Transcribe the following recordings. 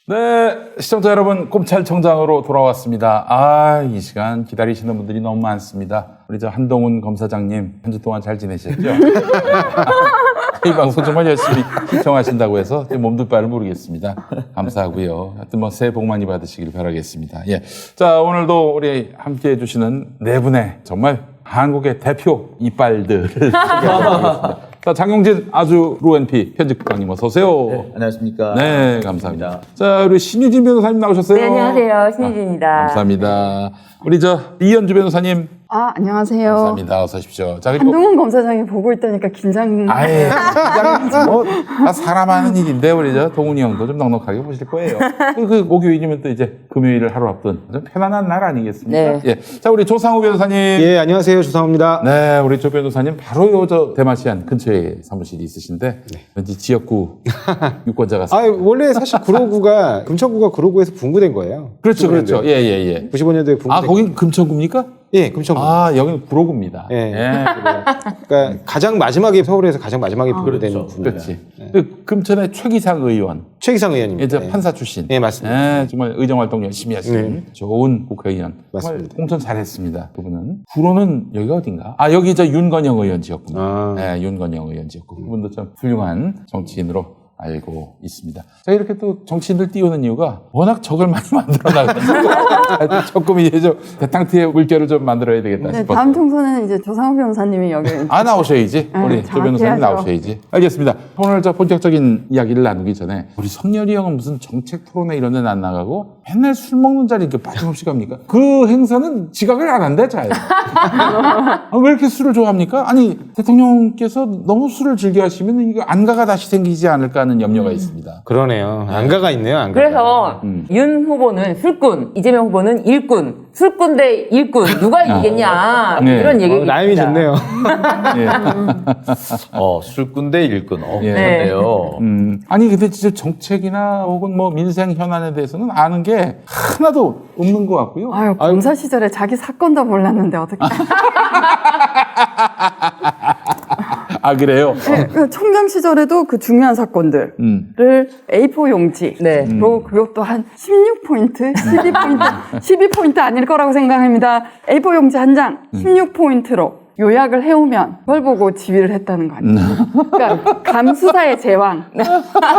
네, 시청자 여러분, 검찰청장으로 돌아왔습니다. 이 시간 기다리시는 분들이 너무 많습니다. 우리 한동훈 검사장님, 한 주 동안 잘 지내셨죠? 네. 이 방송 정말 열심히 시청하신다고 해서 몸둘 바를 모르겠습니다. 감사하고요. 하여튼 새해 복 많이 받으시길 바라겠습니다. 예. 자, 오늘도 우리 함께 해주시는 네 분의 정말 한국의 대표 이빨들을 소개하겠습니다. 자, 장용진 아주 로엔피 편집국장님 어서 오세요. 네, 안녕하십니까. 네, 감사합니다. 자, 우리 신유진 변호사님 나오셨어요. 네, 안녕하세요. 신유진입니다. 감사합니다. 우리 이현주 변호사님. 안녕하세요. 감사합니다. 어서 오십시오. 자, 그리고 한동훈 검사장이 보고 있다니까 긴장. 아예 다 사람 하는 일인데 우리 동훈이 형도 좀 넉넉하게 보실 거예요. 그 목요일이면 또 이제 금요일을 하루 앞둔 좀 편안한 날 아니겠습니까? 네. 예. 자, 우리 조상우 변호사님. 예, 안녕하세요. 조상우입니다. 네, 우리 조 변호사님 바로 대마시안 근처에 사무실이 있으신데 왠지 지역구 유권자 같습니다. 원래 사실 구로구가 금천구가 구로구에서 분구된 거예요. 그렇죠. 예. 95년도에 분구된 거긴 금천구입니까? 예, 금천구. 여기는 구로구입니다. 예. 그러니까 가장 마지막에 서울에서 가장 마지막에 분구된 구입니다. 그렇지. 그 금천의 최기상 의원. 최기상 의원입니다. 이제 판사 출신. 예, 맞습니다. 네, 정말 의정활동 열심히 하시는 좋은 국회의원. 정말 맞습니다. 공천 잘했습니다. 그분은. 구로는 여기가 어딘가? 여기 윤건영 의원 지역구입니다. 네, 윤건영 의원 지역구. 그분도 참 훌륭한 정치인으로 알고 있습니다. 자, 이렇게 또 정치인들 띄우는 이유가 워낙 적을 많이 만들어 나가서 조금 이제 좀 대탕트의 물결을 좀 만들어야 되겠다 네, 싶어서. 다음 총선에는 이제 조상우 변호사님이 여기. 나오셔야지. 우리 조 변호사님 정확해야죠. 나오셔야지. 알겠습니다. 오늘 본격적인 이야기를 나누기 전에 우리 성렬이 형은 무슨 정책 토론회 이런 데는 안 나가고 맨날 술 먹는 자리 이렇게 빠짐없이 갑니까? 그 행사는 지각을 안 한대, 잘. 왜 이렇게 술을 좋아합니까? 아니, 대통령께서 너무 술을 즐겨 하시면 이거 안가가 다시 생기지 않을까 하는 염려가 있습니다. 그러네요. 안가가 있네요, 안가가. 그래서 윤 후보는 술꾼, 이재명 후보는 일꾼, 술꾼 대 일꾼 누가 이기겠냐 네. 이런 얘기가 라임이 좋네요. 예. 술꾼 대 일꾼. 예. 그렇네요. 아니, 근데 진짜 정책이나 혹은 민생 현안에 대해서는 아는 게 하나도 없는 것 같고요. 검사 시절에 자기 사건도 몰랐는데 어떻게. 그래요? 네, 그 총장 시절에도 그 중요한 사건들을 A4 용지로 네. 그것도 한 16포인트, 12포인트, 12포인트 아닐 거라고 생각합니다. A4 용지 한 장 16포인트로 요약을 해오면 그걸 보고 지휘를 했다는 거 아니에요. 그러니까 감수사의 제왕.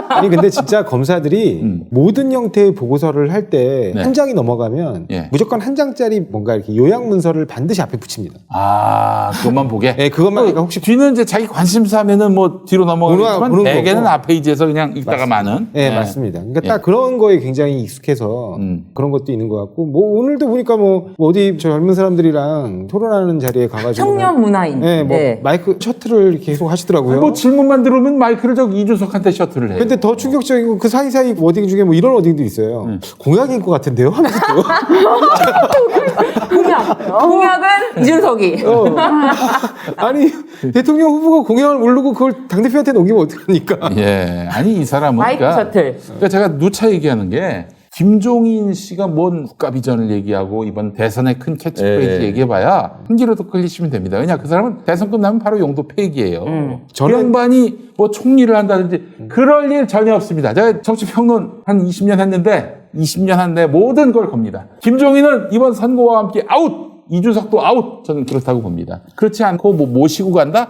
아니, 근데 진짜 검사들이 모든 형태의 보고서를 할 때 한 장이 넘어가면 예. 무조건 한 장짜리 뭔가 이렇게 요약 문서를 반드시 앞에 붙입니다. 그것만 보게? 예, 그것만 그러니까 혹시 뒤는 이제 자기 관심사면은 뒤로 넘어가겠지만 보는 대개는 거고. 앞페이지에서 그냥 읽다가 마는. 네, 맞습니다. 그러니까 딱 그런 거에 굉장히 익숙해서 그런 것도 있는 것 같고, 오늘도 보니까 어디 젊은 사람들이랑 토론하는 자리에 가가지고. 청년 문화인. 네, 마이크 셔틀을 계속 하시더라고요. 질문만 들으면 마이크를 이준석한테 셔틀을 해요. 근데 더 충격적인 건 그 사이사이 워딩 중에 이런 워딩도 있어요. 공약인 것 같은데요? 하면서 또. 공약은 이준석이. 아니, 대통령 후보가 공약을 모르고 그걸 당대표한테 넘기면 어떡합니까? 예. 아니, 이 사람은. 마이크 셔틀. 그러니까 제가 누차 얘기하는 게, 김종인 씨가 뭔 국가 비전을 얘기하고 이번 대선의 큰 캐치프레이즈 얘기해봐야 한 기로도 끌리시면 됩니다. 왜냐, 그 사람은 대선 끝나면 바로 용도 폐기예요. 그 양반이 총리를 한다든지 그럴 일 전혀 없습니다. 제가 정치평론 한 20년 했는데 20년 한데 모든 걸 겁니다. 김종인은 이번 선거와 함께 아웃! 이준석도 아웃! 저는 그렇다고 봅니다. 그렇지 않고 모시고 간다?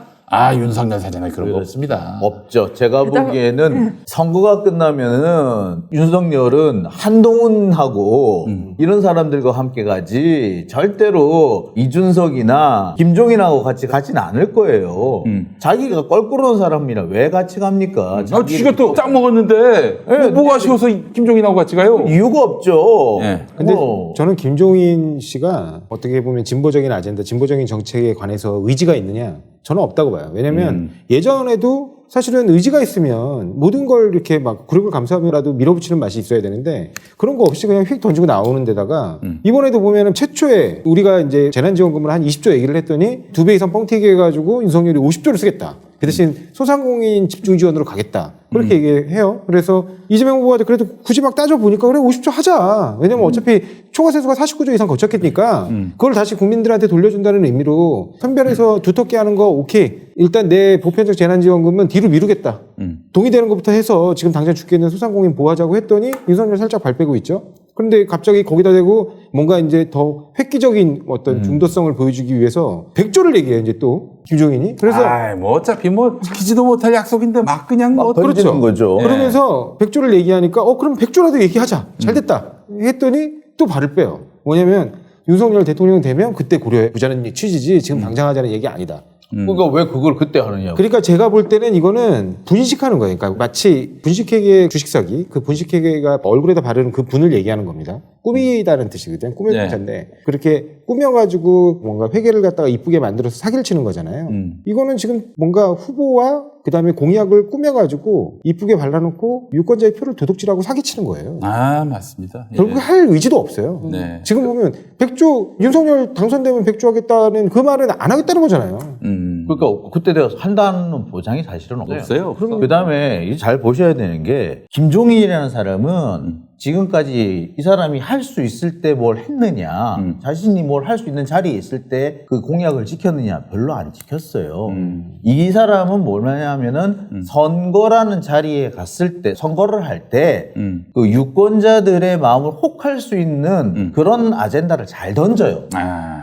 윤석열 사전에 그런 거 없습니다. 없죠. 제가 보기에는 선거가 끝나면은 윤석열은 한동훈하고 이런 사람들과 함께 가지 절대로 이준석이나 김종인하고 같이 가지는 않을 거예요. 자기가 껄끄러운 사람이라 왜 같이 갑니까? 지가 또 짱 먹었는데 뭐가 아쉬워서 김종인하고 같이 가요? 이유가 없죠. 네. 근데 저는 김종인 씨가 어떻게 보면 진보적인 아젠다, 진보적인 정책에 관해서 의지가 있느냐? 저는 없다고 봐요. 왜냐면 예전에도 사실은 의지가 있으면 모든 걸 이렇게 굴욕을 감수하면라도 밀어붙이는 맛이 있어야 되는데 그런 거 없이 그냥 휙 던지고 나오는 데다가 이번에도 보면은 최초에 우리가 이제 재난지원금을 한 20조 얘기를 했더니 2배 이상 뻥튀기 해가지고 윤석열이 50조를 쓰겠다. 그 대신 소상공인 집중 지원으로 가겠다. 그렇게 얘기해요. 그래서 이재명 후보가 그래도 굳이 따져보니까 그래 50조 하자. 왜냐면 어차피 초과세수가 49조 이상 거쳤겠니까 그걸 다시 국민들한테 돌려준다는 의미로 선별해서 두텁게 하는 거 오케이. 일단 내 보편적 재난지원금은 뒤로 미루겠다. 동의되는 것부터 해서 지금 당장 죽겠는 소상공인 보호하자고 했더니 윤석열 살짝 발 빼고 있죠. 그런데 갑자기 거기다 대고 뭔가 이제 더 획기적인 어떤 중도성을 보여주기 위해서 100조를 얘기해요, 이제 또 김종인이. 그래서 뭐 어차피 뭐 지키지도 못할 약속인데 막 그냥 뭐 던지는 거죠. 그러면서 100조를 얘기하니까 그럼 100조라도 얘기하자. 잘 됐다. 했더니 또 발을 빼요. 뭐냐면 윤석열 대통령 되면 그때 고려해 보자는 취지지 지금 당장 하자는 얘기 아니다. 그러니까 왜 그걸 그때 하느냐고. 그러니까 제가 볼 때는 이거는 분식하는 거예요. 그러니까 마치 분식회계 주식 사기, 그 분식회계가 얼굴에다 바르는 그 분을 얘기하는 겁니다. 꾸미다는 뜻이거든. 꾸며주자인데 그렇게 꾸며가지고 뭔가 회계를 갖다가 이쁘게 만들어서 사기를 치는 거잖아요. 이거는 지금 뭔가 후보와 그다음에 공약을 꾸며가지고 이쁘게 발라놓고 유권자의 표를 도둑질하고 사기치는 거예요. 맞습니다. 결국 할 의지도 없어요. 네. 지금 보면 100조 윤석열 당선되면 100조 하겠다는 그 말은 안 하겠다는 거잖아요. 그러니까 그때 내가 한다는 보장이 사실은 없어요. 없어요. 그다음에 잘 보셔야 되는 게 김종인이라는 사람은 지금까지 이 사람이 할 수 있을 때 뭘 했느냐, 자신이 뭘 할 수 있는 자리에 있을 때 그 공약을 지켰느냐, 별로 안 지켰어요. 이 사람은 뭐냐면은 선거라는 자리에 갔을 때, 선거를 할 때 그 유권자들의 마음을 혹할 수 있는 그런 아젠다를 잘 던져요.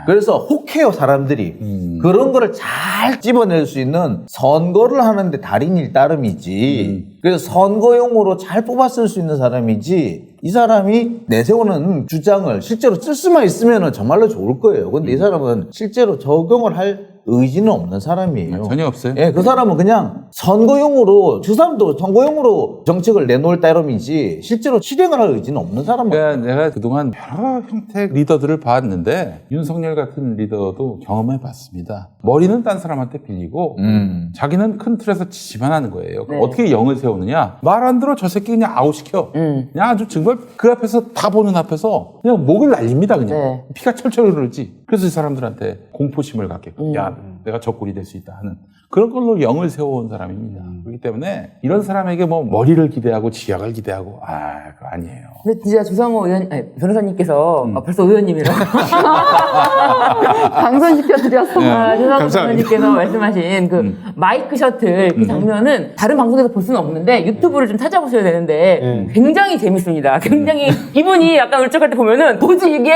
그래서 혹해요, 사람들이. 그런 거를 잘 집어낼 수 있는 선거를 하는데 달인일 따름이지. 그래서 선거용으로 잘 뽑아 쓸 수 있는 사람이지, 이 사람이 내세우는 주장을 실제로 쓸 수만 있으면 정말로 좋을 거예요. 근데 이 사람은 실제로 적용을 할 의지는 없는 사람이에요. 전혀 없어요. 예, 그 사람은 그냥 선거용으로, 그 사람도 선거용으로 정책을 내놓을 따름이지 실제로 실행을 할 의지는 없는 사람이에요. 그러니까 내가 그동안 여러 형태의 리더들을 봤는데 윤석열 같은 리더도 경험해 봤습니다. 머리는 딴 사람한테 빌리고 자기는 큰 틀에서 지시만 하는 거예요. 네. 어떻게 영을 세우느냐? 말 안 들어 저 새끼 그냥 아웃시켜. 그냥 아주 정말 그 앞에서 다 보는 앞에서 그냥 목을 날립니다. 그냥 네. 피가 철철 흐르지. 그래서 이 사람들한테 공포심을 갖게끔 야 내가 적군이 될 수 있다 하는 그런 걸로 영을 세워온 사람입니다. 그렇기 때문에 이런 사람에게 뭐 머리를 기대하고 지약을 기대하고 그거 아니에요. 근데 진짜 조성호 변호사님께서 벌써 의원님이라고 당선시켜드렸어. 조성호 변호사님께서 말씀하신 그 마이크 셔틀 그 장면은 다른 방송에서 볼 수는 없는데 유튜브를 좀 찾아보셔야 되는데 굉장히 재밌습니다. 굉장히 기분이 약간 울적할 때 보면은 뭐지 이게?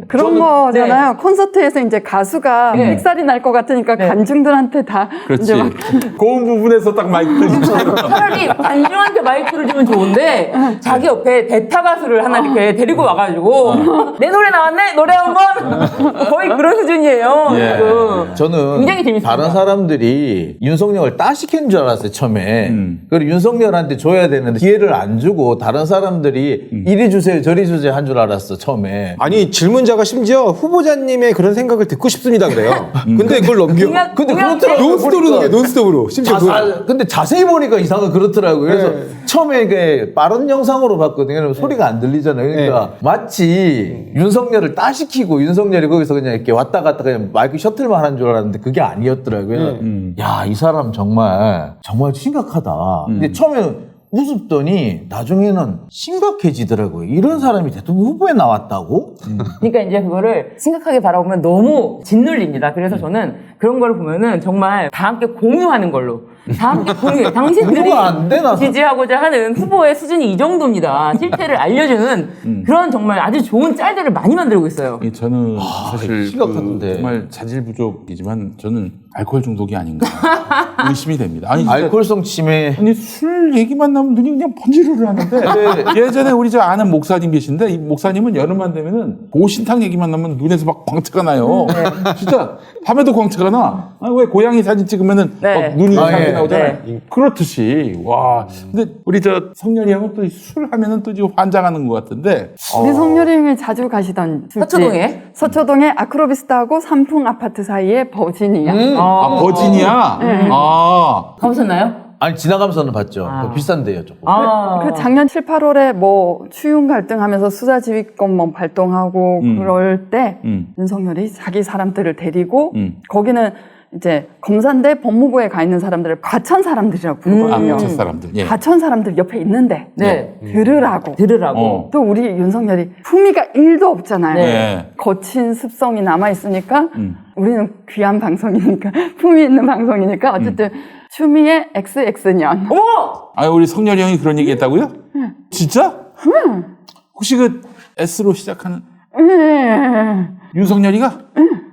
그런 거잖아요. 콘서트에서 이제 가수가 네. 삑살이 날 것 같으니까 관중들한테 다 그렇지. 이제 막 고음 부분에서 딱 마이크를 차라리 관중한테 마이크를 주면 좋은데 자기 옆에 베타 가수를 하나 이렇게 데리고 와가지고 내 노래 나왔네? 노래 한번 거의 그런 수준이에요. 예. 지금. 저는 굉장히 재밌습니다. 다른 사람들이 윤석열을 따시킨 줄 알았어요, 처음에. 그리고 윤석열한테 줘야 되는데 기회를 안 주고 다른 사람들이 이리 주세요, 저리 주세요 한 줄 알았어, 처음에. 아니 질문자가 심지어 후보자님의 그런 생각을 듣고 싶습니다 그래요. 근데 그걸 넘겨. 근데 공약 그렇더라고요. 논스톱으로 논스톱으로. 심지어 그걸. 근데 자세히 보니까 이상은 그렇더라고요. 그래서 처음에 이게 빠른 영상으로 봤거든요. 소리가 안 들리잖아요. 그러니까 마치 윤석열을 따시키고 윤석열이 거기서 그냥 이렇게 왔다 갔다 그냥 마이크 셔틀만 하는 줄 알았는데 그게 아니었더라고요. 야, 이 사람 정말 심각하다. 근데 처음에는 우습더니 나중에는 심각해지더라고요. 이런 사람이 대통령 후보에 나왔다고? 그러니까 이제 그거를 심각하게 바라보면 너무 짓눌립니다. 그래서 저는 그런 걸 보면은 정말 다 함께 공유하는 걸로. 다 함께 공유해. 당신들이 공유가 안 되나? 지지하고자 하는 후보의 수준이 이 정도입니다. 실태를 알려주는 그런 정말 아주 좋은 짤들을 많이 만들고 있어요. 저는 사실 심각한데. 정말 자질 부족이지만 저는 알코올 중독이 아닌가 의심이 됩니다. 아니 진짜 알코올성 치매. 아니 술 얘기만 나면 눈이 그냥 번지르르 하는데 예전에 우리 저 아는 목사님 계신데 이 목사님은 여름만 되면은 보신탕 얘기만 나면 눈에서 막 광채가 나요. 진짜 밤에도 광채가 나. 아니, 왜 고양이 사진 찍으면은 네. 막 눈이 이상하게 예. 나오잖아요. 그렇듯이 와. 근데 우리 저 성렬이 형은 또 술 하면은 또 지금 환장하는 것 같은데. 우리 성렬이 형이 자주 가시던 술집. 서초동에? 서초동에 아크로비스타하고 삼풍 아파트 사이에 버지니아. 버지니아? 가보셨나요? 아니, 지나가면서는 봤죠. 비싼데요, 조금. 그 작년 7, 8월에 뭐 추윤 갈등하면서 수사지휘권 뭐 발동하고 그럴 때 윤석열이 자기 사람들을 데리고 거기는 이제 검사인데 법무부에 가 있는 사람들을 과천 사람들이라고 부르거든요. 첫 사람들. 예. 과천 사람들 옆에 있는데 네. 들으라고. 들으라고. 또 우리 윤석열이 품위가 1도 없잖아요. 네. 거친 습성이 남아있으니까 우리는 귀한 방송이니까 품위 있는 방송이니까 어쨌든 추미애 XX년. 어머! 아, 우리 성렬이 형이 그런 얘기 했다고요? 진짜? 혹시 그 S로 시작하는 윤석열이가?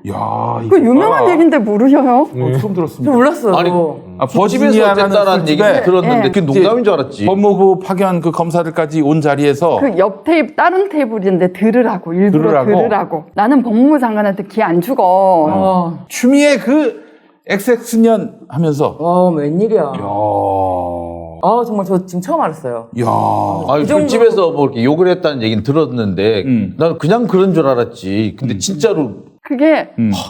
야, 그 유명한 얘기인데 모르셔요? 처음 들었습니다. 저 몰랐어요. 아니, 아, 집에서 버지니아라는 됐다라는 얘기 술집에 들었는데 예. 그게 농담인 줄 알았지. 법무부 파견 그 검사들까지 온 자리에서 그 옆 테이블 다른 테이블인데 들으라고 일부러 들으라고? 들으라고. 나는 법무부 장관한테 귀 안 죽어. 추미애 그 XX년 하면서 웬일이야. 야, 정말 저 지금 처음 알았어요. 야, 아니, 이 정도- 집에서 뭐 이렇게 욕을 했다는 얘기는 들었는데 나는 그냥 그런 줄 알았지. 근데 진짜로 그게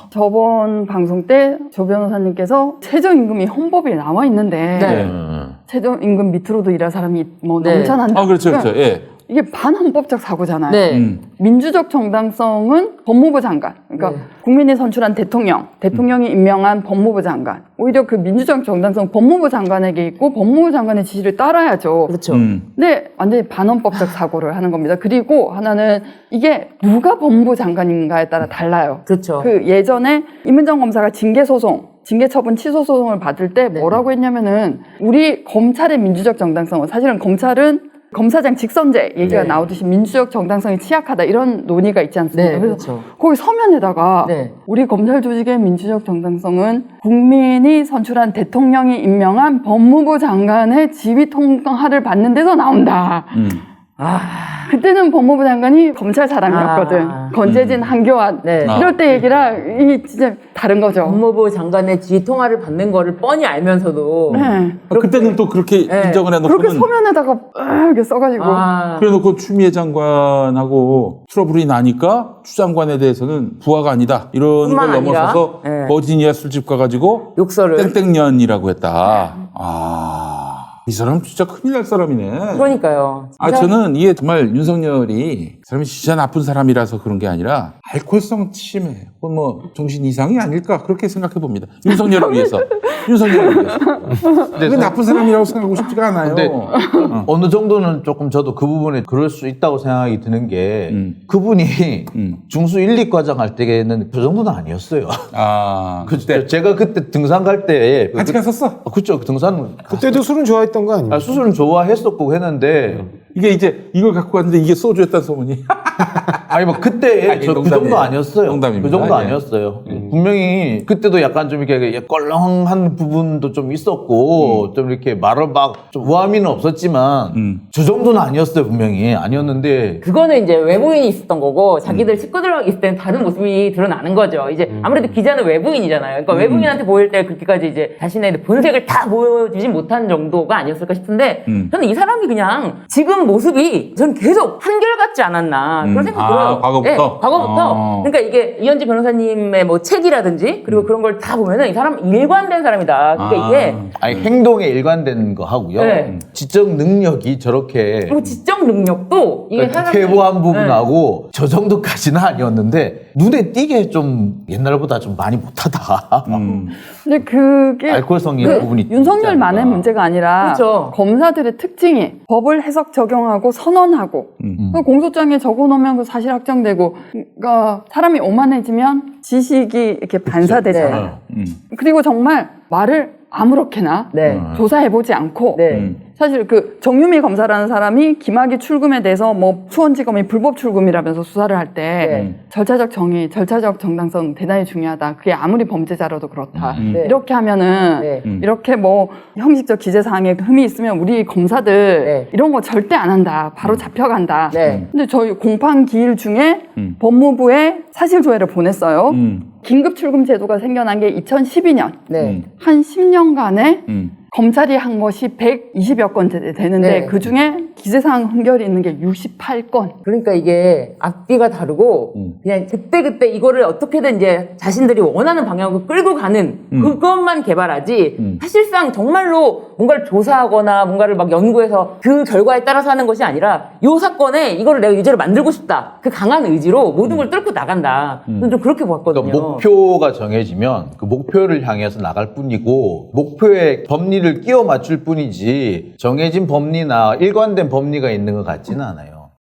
저번 방송 때 조 변호사님께서 최저임금이 헌법에 나와 있는데 네. 최저임금 밑으로도 일할 사람이 뭐 네. 넘쳐난다. 아, 그렇죠, 그렇죠. 예. 이게 반헌법적 사고잖아요. 네. 민주적 정당성은 법무부 장관, 그러니까 네. 국민이 선출한 대통령, 대통령이 임명한 법무부 장관. 오히려 그 민주적 정당성 법무부 장관에게 있고 법무부 장관의 지시를 따라야죠. 그렇죠. 근데 완전히 반헌법적 사고를 하는 겁니다. 그리고 하나는 이게 누가 법무부 장관인가에 따라 달라요. 그렇죠. 그 예전에 임은정 검사가 징계소송, 징계처분 취소소송을 받을 때 뭐라고 했냐면은 우리 검찰의 민주적 정당성은 사실은 검찰은 검사장 직선제 얘기가 네. 나오듯이 민주적 정당성이 취약하다 이런 논의가 있지 않습니까? 네, 그래서 그렇죠. 거기 서면에다가 네. 우리 검찰 조직의 민주적 정당성은 국민이 선출한 대통령이 임명한 법무부 장관의 지휘 통할을 받는 데서 나온다. 그때는 법무부 장관이 검찰 사람이었거든. 건재진, 한교안. 네. 이럴 때 얘기라 이게 진짜 다른 거죠. 법무부 장관의 지휘 통화를 받는 거를 뻔히 알면서도 네. 아, 그때는 또 그렇게 인정을 그렇게 해놓고는 서면에다가 이렇게 써가지고 그래놓고 추미애 장관하고 트러블이 나니까 추 장관에 대해서는 부하가 아니다 이런 걸 뿐만 아니라, 넘어서서 네. 버지니아 술집 가가지고 욕설을 땡땡년이라고 했다. 이 사람 진짜 큰일 날 사람이네. 그러니까요. 아, 저는 이게 정말 윤석열이 이 사람이 진짜 나쁜 사람이라서 그런 게 아니라 알코올성 치매 혹은 뭐 정신 이상이 아닐까 그렇게 생각해 봅니다. 윤석열을 위해서. 윤석열을 위해서. 근데 나쁜 사람이라고 생각하고 싶지가 않아요. 근데 어느 정도는 조금 저도 그 부분에 그럴 수 있다고 생각이 드는 게 그분이 중수 1, 2과장 할 때는 그 정도는 아니었어요. 아, 제가 그때 등산 갈 때 같이 갔었어? 그쵸, 그 등산 그때도 술은 좋아했던 거 아닙니까? 수술은 좋아했었고 했는데 이게 이제 이걸 갖고 갔는데 이게 소주였다는 소문이. 아니 뭐 그때 아니, 저 그 농담이에요. 정도 아니었어요. 농담입니다. 그 정도 예. 아니었어요. 분명히 그때도 약간 좀 이렇게 껄렁한 부분도 좀 있었고 좀 이렇게 말을 막 좀 우아미는 없었지만 저 정도는 아니었어요. 분명히 아니었는데 그거는 이제 외부인이 있었던 거고 자기들 식구들하고 있을 때는 다른 모습이 드러나는 거죠. 이제 아무래도 기자는 외부인이잖아요. 그러니까 외부인한테 보일 때 그렇게까지 이제 자신의 본색을 다 보여주지 못한 정도가 아니었을까 싶은데 저는 이 사람이 그냥 지금 모습이 저는 계속 한결같지 않았나 그런 생각이 들어요. 과거부터? 네, 과거부터. 그러니까 이게 이현지 변호사님의 뭐 책이라든지 그리고 그런 걸 다 보면은 이 사람 일관된 사람이다. 그러니까 이게 아니 행동에 일관된 거 하고요. 네. 지적 능력이 저렇게 뭐 지적 능력도 이게 사람이 태보한 부분하고 저 정도까지는 아니었는데 눈에 띄게 좀 옛날보다 좀 많이 못하다. 근데 그게 알코올성이 부분이 있지 윤석열만의 않을까. 문제가 아니라 그렇죠. 검사들의 특징이 법을 해석 적용하고 선언하고 그 공소장에 적어놓으면 그 사실 확정되고 그러니까 사람이 오만해지면 지식이 이렇게 반사되잖아요. 그리고 정말 말을 아무렇게나 네. 조사해보지 않고 네. 사실 그 정유미 검사라는 사람이 김학의 출금에 대해서 뭐 수원지검이 불법 출금이라면서 수사를 할 때 절차적 정의, 절차적 정당성 대단히 중요하다. 그게 아무리 범죄자라도 그렇다. 네. 이렇게 하면은 네. 이렇게 뭐 형식적 기재사항에 흠이 있으면 우리 검사들 네. 이런 거 절대 안 한다. 바로 잡혀간다. 네. 근데 저희 공판 기일 중에 법무부에 사실조회를 보냈어요. 긴급 출금 제도가 생겨난 게 2012년. 네. 한 10년간에 검찰이 한 것이 120여 건 되는데 네. 그 중에 기재사항 흠결이 있는 게 68건. 그러니까 이게 앞뒤가 다르고 그냥 그때 이거를 어떻게든 이제 자신들이 원하는 방향으로 끌고 가는 그것만 개발하지 사실상 정말로 뭔가를 조사하거나 뭔가를 막 연구해서 그 결과에 따라서 하는 것이 아니라 이 사건에 이거를 내가 유죄를 만들고 싶다. 그 강한 의지로 모든 걸 뚫고 나간다. 저는 좀 그렇게 봤거든요. 그러니까 목표가 정해지면 그 목표를 향해서 나갈 뿐이고 목표에 법리를 끼워 맞출 뿐이지 정해진 법리나 일관된 법리가 있는 것 같지는 않아요.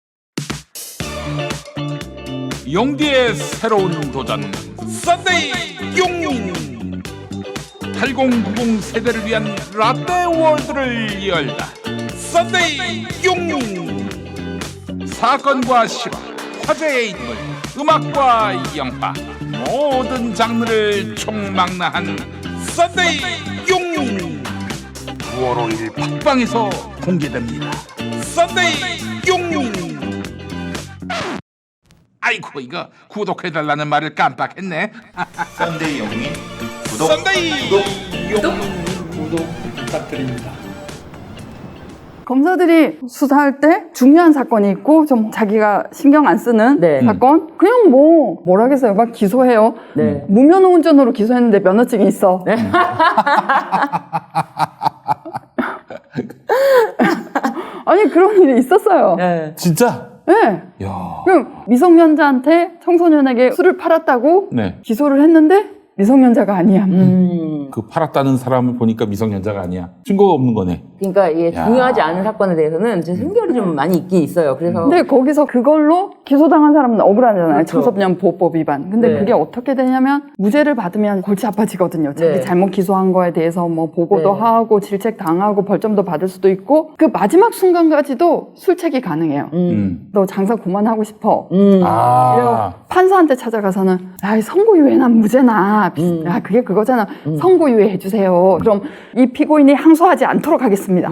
용기의 새로운 도전 썬데이 용인 8090 세대를 위한 라떼 월드를 열다. 썬데이 용인 사건과 실화, 화제의 인물, 음악과 영화 모든 장르를 총망라한 썬데이 용인 9월 5일 팟빵에서 공개됩니다. 썬데이 용인. 아이고 이거 구독해달라는 말을 깜빡했네. 썬데이 영민 구독 구독 부탁드립니다. 검사들이 수사할 때 중요한 사건이 있고 좀 자기가 신경 안 쓰는 네. 사건 그냥 뭐라 하겠어요. 막 기소해요. 네. 무면허 운전으로 기소했는데 면허증이 있어. 네. 아니 그런 일이 있었어요. 네. 진짜? 네. 야. 그럼 미성년자한테 청소년에게 술을 팔았다고 네. 기소를 했는데 미성년자가 아니야. 그 팔았다는 사람을 보니까 미성년자가 아니야. 증거가 없는 거네. 그러니까 이게 야. 중요하지 않은 사건에 대해서는 좀 흠결이 좀 많이 있긴 있어요. 그래서 근데 거기서 그걸로 기소당한 사람은 억울하잖아요. 그렇죠. 청소년 보호법 위반. 근데 네. 그게 어떻게 되냐면 무죄를 받으면 골치 아파지거든요. 자기 네. 잘못 기소한 거에 대해서 뭐 보고도 네. 하고 질책 당하고 벌점도 받을 수도 있고 그 마지막 순간까지도 술책이 가능해요. 너 장사 그만하고 싶어. 아. 그래서 판사한테 찾아가서는 아, 선고유예는 무죄나. 아, 그게 그거잖아. 선고유예 해주세요. 그럼 이 피고인이 항소하지 않도록 하겠습니다.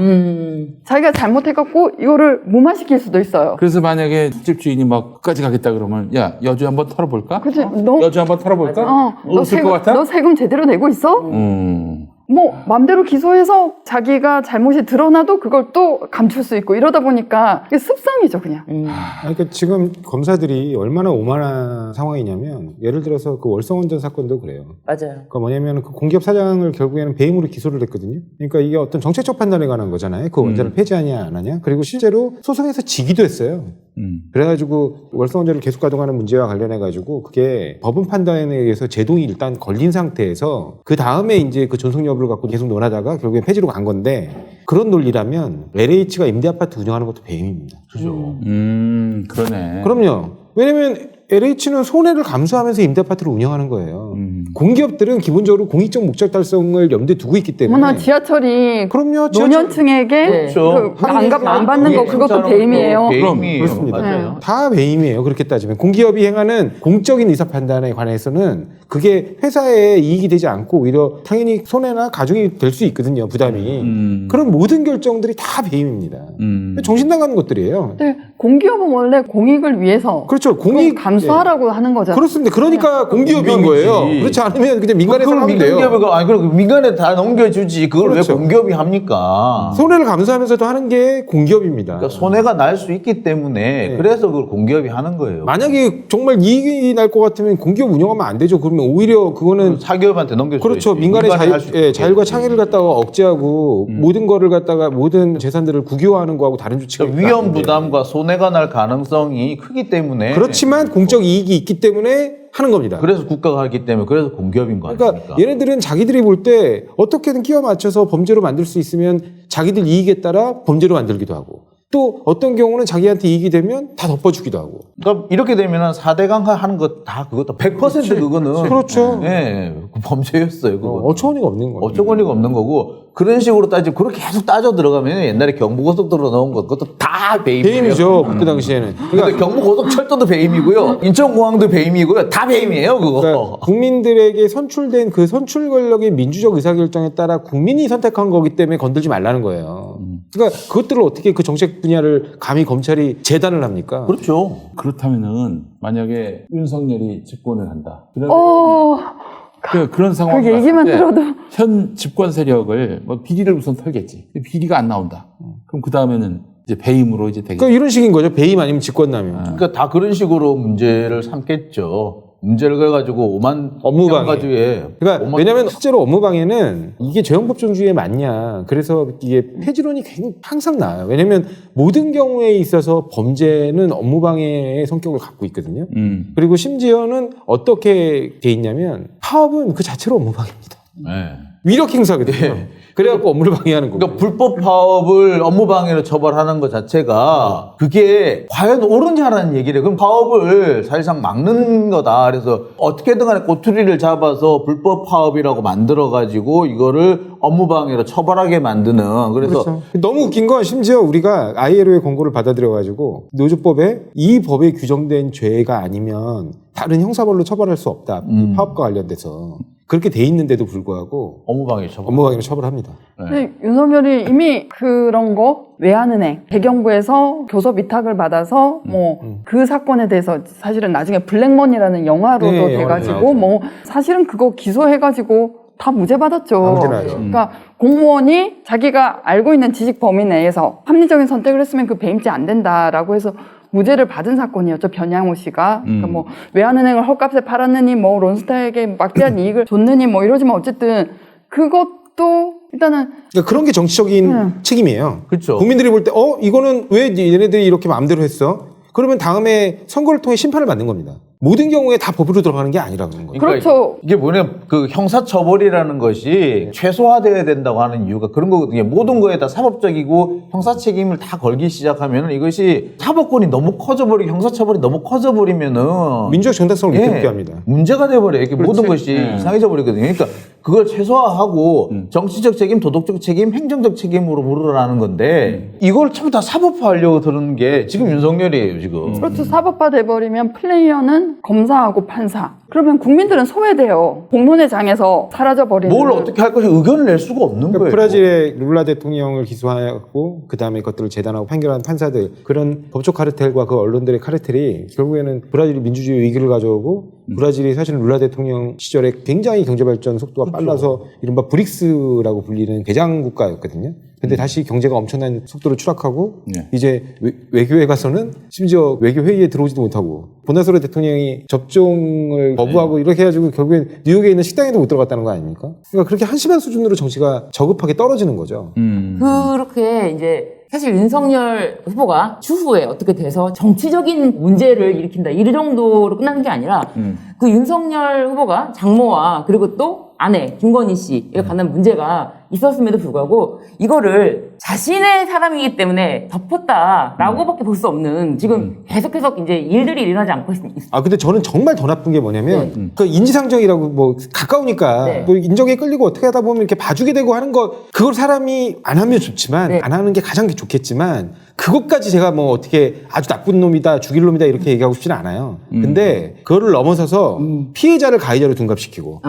자기가 잘못해갖고 이거를 무마시킬 수도 있어요. 그래서 만약에 집 주인이 막 끝까지 가겠다 그러면 야 여주 한번 털어볼까? 그치? 너, 여주 한번 털어볼까? 너 없을 것 같아? 너 세금 제대로 내고 있어? 뭐 맘대로 기소해서 자기가 잘못이 드러나도 그걸 또 감출 수 있고 이러다 보니까 이게 습성이죠 그냥. 그러니까 지금 검사들이 얼마나 오만한 상황이냐면 예를 들어서 그 월성원전 사건도 그래요. 맞아요. 그러니까 뭐냐면 그 공기업 사장을 결국에는 배임으로 기소를 했거든요. 그러니까 이게 어떤 정책적 판단에 관한 거잖아요. 그 원전을 폐지하냐 안 하냐. 그리고 실제로 소송에서 지기도 했어요. 그래가지고 월성원전을 계속 가동하는 문제와 관련해가지고 그게 법원 판단에 의해서 제동이 일단 걸린 상태에서 그 다음에 이제 그 존속 여부를 갖고 계속 논하다가 결국엔 폐지로 간 건데 그런 논리라면 LH가 임대아파트 운영하는 것도 배임입니다. 그죠. 그러네. 그럼요. 왜냐면 LH는 손해를 감수하면서 임대아파트를 운영하는 거예요. 공기업들은 기본적으로 공익적 목적 달성을 염두에 두고 있기 때문에. 어머나 지하철이 그럼요. 노년층에게 그렇죠. 그 안 받는 거 그것도 배임이에요. 배임이에요. 그렇습니다. 맞아요. 다 배임이에요. 그렇게 따지면 공기업이 행하는 공적인 의사 판단에 관해서는 그게 회사에 이익이 되지 않고 오히려 당연히 손해나 가중이 될 수 있거든요. 부담이. 그런 모든 결정들이 다 배임입니다. 정신 나가는 것들이에요. 근데 공기업은 원래 공익을 위해서 그렇죠. 그걸 공익 감수하라고 하는 거잖아요. 그렇습니다. 그러니까 공기업인 거예요. 그렇지 않으면 그냥 민간에서 그걸 하면 돼요. 민간기업이 아니 그럼 민간에 다 넘겨주지. 그걸 그렇죠. 왜 공기업이 합니까? 손해를 감수하면서 하는 게 공기업입니다. 그러니까 손해가 날 수 있기 때문에 그래서 그걸 공기업이 하는 거예요. 만약에 정말 이익이 날 것 같으면 공기업 운영하면 안 되죠. 그러면 오히려 그거는 사기업한테 넘겨줘야지. 그렇죠. 민간의 자율과 창의를 갖다가 억제하고 모든 거를 갖다가 모든 재산들을 국유화하는 거하고 다른 조치가 그러니까 위험 부담과 손해가 날 가능성이 크기 때문에 그렇지만 공적 이익이 있기 때문에 하는 겁니다. 그래서 국가가 하기 때문에 그래서 공기업인 거 그러니까 아닙니까? 얘네들은 자기들이 볼 때 어떻게든 끼워 맞춰서 범죄로 만들 수 있으면 자기들 이익에 따라 범죄로 만들기도 하고 또 어떤 경우는 자기한테 이익이 되면 다 덮어주기도 하고. 그러니까 이렇게 되면은 4대강 하는 거 다 그것도 100% 그거는 그렇죠. 예, 그 범죄였어요. 그거. 어처구니가 없는 거죠. 어처구니가 없는 거고 그런 식으로 따지면 그렇게 계속 따져 들어가면 옛날에 경부고속도로 넣은 것 그것도 다 배임이에요. 배임이죠. 그때 당시에는. 그러니까 경부고속철도도 배임이고요. 인천공항도 배임이고요. 다 배임이에요. 그거. 그러니까 국민들에게 선출된 그 선출 권력의 민주적 의사결정에 따라 국민이 선택한 거기 때문에 건들지 말라는 거예요. 그러니까 그것들을 어떻게 그 정책 분야를 감히 검찰이 재단을 합니까? 그렇죠. 그렇다면은 만약에 윤석열이 집권을 한다. 그러면 그런 상황. 그 얘기만 들어도 현 집권 세력을 뭐 비리를 우선 털겠지. 비리가 안 나온다. 그럼 그 다음에는 이제 배임으로 이제 되게. 그러니까 이런 식인 거죠. 배임 아니면 직권남용. 그러니까 다 그런 식으로 문제를 삼겠죠. 문제를 그래가지고 업무방해. 가지고 그러니까 왜냐하면 실제로 업무방해는 이게 죄형법정주의에 맞냐. 그래서 이게 폐지론이 항상 나와요. 왜냐하면 모든 경우에 있어서 범죄는 업무방해의 성격을 갖고 있거든요. 그리고 심지어는 어떻게 돼 있냐면 파업은 그 자체로 업무방해입니다. 네. 위력 행사거든요. 그래갖고 업무를 방해하는 거고. 그러니까 불법 파업을 업무방해로 처벌하는 것 자체가 그게 과연 옳으냐라는 얘기를. 그럼 파업을 사실상 막는 거다. 그래서 어떻게든 간에 꼬투리를 잡아서 불법 파업이라고 만들어가지고 이거를 업무방해로 처벌하게 만드는. 그래서 그렇죠. 너무 웃긴 건 심지어 우리가 ILO의 권고를 받아들여가지고 노조법에 이 법에 규정된 죄가 아니면 다른 형사벌로 처벌할 수 없다. 이 파업과 관련돼서. 그렇게 돼 있는데도 불구하고 업무방해 처벌. 업무방해로 처벌합니다. 근데 윤석열이 이미 그런 거 외환은행 대경부에서 교섭 위탁을 받아서 뭐 그 사건에 대해서 사실은 나중에 블랙머니라는 영화로도 네, 돼가지고 영화로 뭐 사실은 그거 기소해가지고 다 무죄 받았죠. 무죄 나죠. 그러니까 공무원이 자기가 알고 있는 지식 범위 내에서 합리적인 선택을 했으면 그 배임죄 안 된다라고 해서 무죄를 받은 사건이었죠. 변양호 씨가. 그러니까 뭐 외환은행을 헐값에 팔았느니 뭐 론스타에게 막대한 이익을 줬느니 뭐 이러지만 어쨌든 그것도 일단은 그러니까 그런 게 정치적인 책임이에요. 그렇죠. 국민들이 볼 때 이거는 왜 얘네들이 이렇게 마음대로 했어? 그러면 다음에 선거를 통해 심판을 받는 겁니다. 모든 경우에 다 법으로 들어가는 게 아니라 그런 거예요. 그렇죠. 이게 뭐냐면 그 형사처벌이라는 것이 최소화되어야 된다고 하는 이유가 그런 거거든요. 모든 거에 다 사법적이고 형사 책임을 다 걸기 시작하면 이것이 사법권이 너무 커져버리고 형사처벌이 너무 커져버리면은 민주적 정당성을 위태롭게 합니다. 문제가 돼버려요. 이게 모든 것이 이상해져 버리거든요. 그러니까 그걸 최소화하고 정치적 책임, 도덕적 책임, 행정적 책임으로 물으라는 건데 이걸 전부 다 사법화하려고 들은 게 지금 윤석열이에요. 지금. 그렇죠. 사법화 돼버리면 플레이어는 검사하고 판사. 그러면 국민들은 소외돼요. 공론의 장에서 사라져버리는. 뭘 어떻게 할 것이 의견을 낼 수가 없는 그러니까 거예요. 브라질의 룰라 대통령을 기소하고 그 다음에 그것들을 재단하고 판결한 판사들 그런 법적 카르텔과 그 언론들의 카르텔이 결국에는 브라질이 민주주의 위기를 가져오고 브라질이 사실은 룰라 대통령 시절에 굉장히 경제발전 속도가 빨라서 이른바 브릭스라고 불리는 개장 국가였거든요. 근데 다시 경제가 엄청난 속도로 추락하고 이제 외교에 가서는 심지어 외교 회의에 들어오지도 못하고 보나소로 대통령이 접종을 거부하고 이렇게 해가지고 결국엔 뉴욕에 있는 식당에도 못 들어갔다는 거 아닙니까? 그러니까 그렇게 한심한 수준으로 정치가 저급하게 떨어지는 거죠. 그렇게 이제 사실 윤석열 후보가 추후에 어떻게 돼서 정치적인 문제를 일으킨다 이 정도로 끝나는 게 아니라 그 윤석열 후보가 장모와 그리고 또 아내 김건희 씨에 관한 문제가 있었음에도 불구하고 이거를 자신의 사람이기 때문에 덮었다라고밖에 볼 수 없는 지금 계속해서 이제 일들이 일어나지 않고 있습니다. 아 근데 저는 정말 더 나쁜 게 뭐냐면 그 인지상정이라고 뭐 가까우니까 네. 뭐 인정에 끌리고 어떻게 하다 보면 이렇게 봐주게 되고 하는 거 그걸 사람이 안 하면 좋지만 네. 안 하는 게 가장 좋겠지만 그것까지 제가 뭐 어떻게 아주 나쁜 놈이다 죽일 놈이다 이렇게 얘기하고 싶지는 않아요. 근데 그거를 넘어서서 피해자를 가해자로 둔갑시키고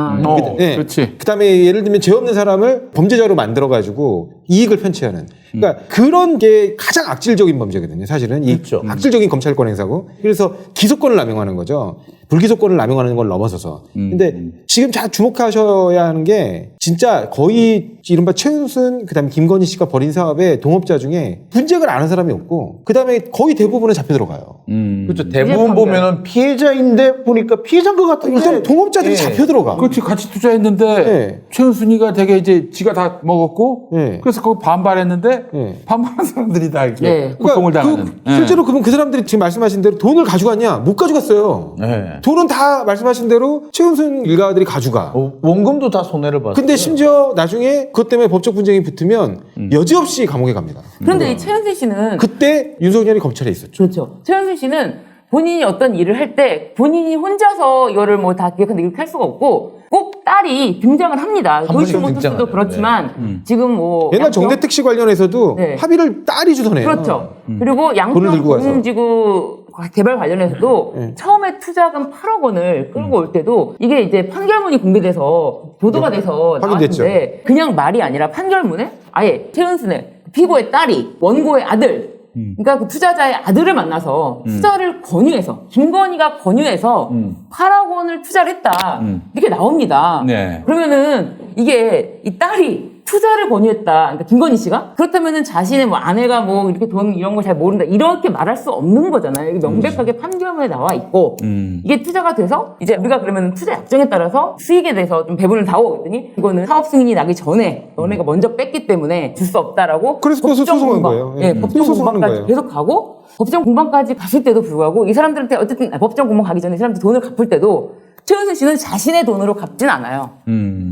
네. 그렇지. 그다음에 예를 들면 죄 없는 사람을 범죄자로 만들어가지고 이익을 편취하는 그러니까 그런 게 가장 악질적인 범죄거든요. 사실은 이 그렇죠. 악질적인 검찰권 행사고 그래서 기소권을 남용하는 거죠. 불기소권을 남용하는 걸 넘어서서. 근데 지금 잘 주목하셔야 하는 게 진짜 거의 이른바 최은순 그다음에 김건희 씨가 벌인 사업의 동업자 중에 분쟁을 아는 사람이 없고 그다음에 거의 대부분은 잡혀 들어가요. 그렇죠. 대부분 보면은 피해자인데 보니까 피해자인 것 같은 일단 동업자들이 예. 잡혀 들어가. 그렇지, 같이 투자했는데 네. 최은순이가 되게 이제 지가 다 먹었고 네. 그래서 거기 반발했는데 네. 반발한 사람들이 다 이렇게 네. 고통을 당하는. 실제로 그러면 그 사람들이 지금 말씀하신 대로 돈을 가져갔냐? 못 가져갔어요. 네. 돈은 다 말씀하신 대로 최은순 일가들이 가져가. 원금도 다 손해를 봤어요. 근데 심지어 나중에 그것 때문에 법적 분쟁이 붙으면 여지없이 감옥에 갑니다. 그런데 이 최은순 씨는 그때 윤석열이 검찰에 있었죠. 그렇죠. 최은순 씨는 본인이 어떤 일을 할 때 본인이 혼자서 이거를 뭐 다 기획한다 이렇게 할 수가 없고 꼭 딸이 등장을 합니다. 번씩 도이치모터스도 등장하죠. 그렇지만 지금 뭐 옛날 양평- 정대택 씨 관련해서도 네. 합의를 딸이 주선해요. 그렇죠. 그리고 돈을 들고 가서. 양평공지구 개발 관련해서도 처음에 투자금 8억 원을 끌고 올 때도 이게 이제 판결문이 공개돼서 보도가 돼서 확인됐죠. 나왔는데 그냥 말이 아니라 판결문에 아예 최은순의 피고의 딸이 원고의 아들 그러니까 그 투자자의 아들을 만나서 투자를 권유해서 김건희가 권유해서 8억 원을 투자를 했다 이렇게 나옵니다. 네. 그러면은 이게 이 딸이 투자를 권유했다. 그러니까 김건희 씨가 그렇다면은 자신의 뭐 아내가 뭐 이렇게 돈 이런 걸 잘 모른다 이렇게 말할 수 없는 거잖아요. 이게 명백하게 판결문에 나와 있고 이게 투자가 돼서 이제 우리가 그러면 투자 약정에 따라서 수익에 대해서 좀 배분을 다오 했더니 이거는 사업 승인이 나기 전에 너네가 먼저 뺐기 때문에 줄 수 없다라고 그래서 법정 소송한 공방, 거예요. 예, 예. 법정 소송하는 공방까지 거예요. 계속 가고 법정 공방까지 갔을 때도 불구하고 이 사람들한테 어쨌든 법정 공방 가기 전에 이 사람들 돈을 갚을 때도 최은순 씨는 자신의 돈으로 갚진 않아요.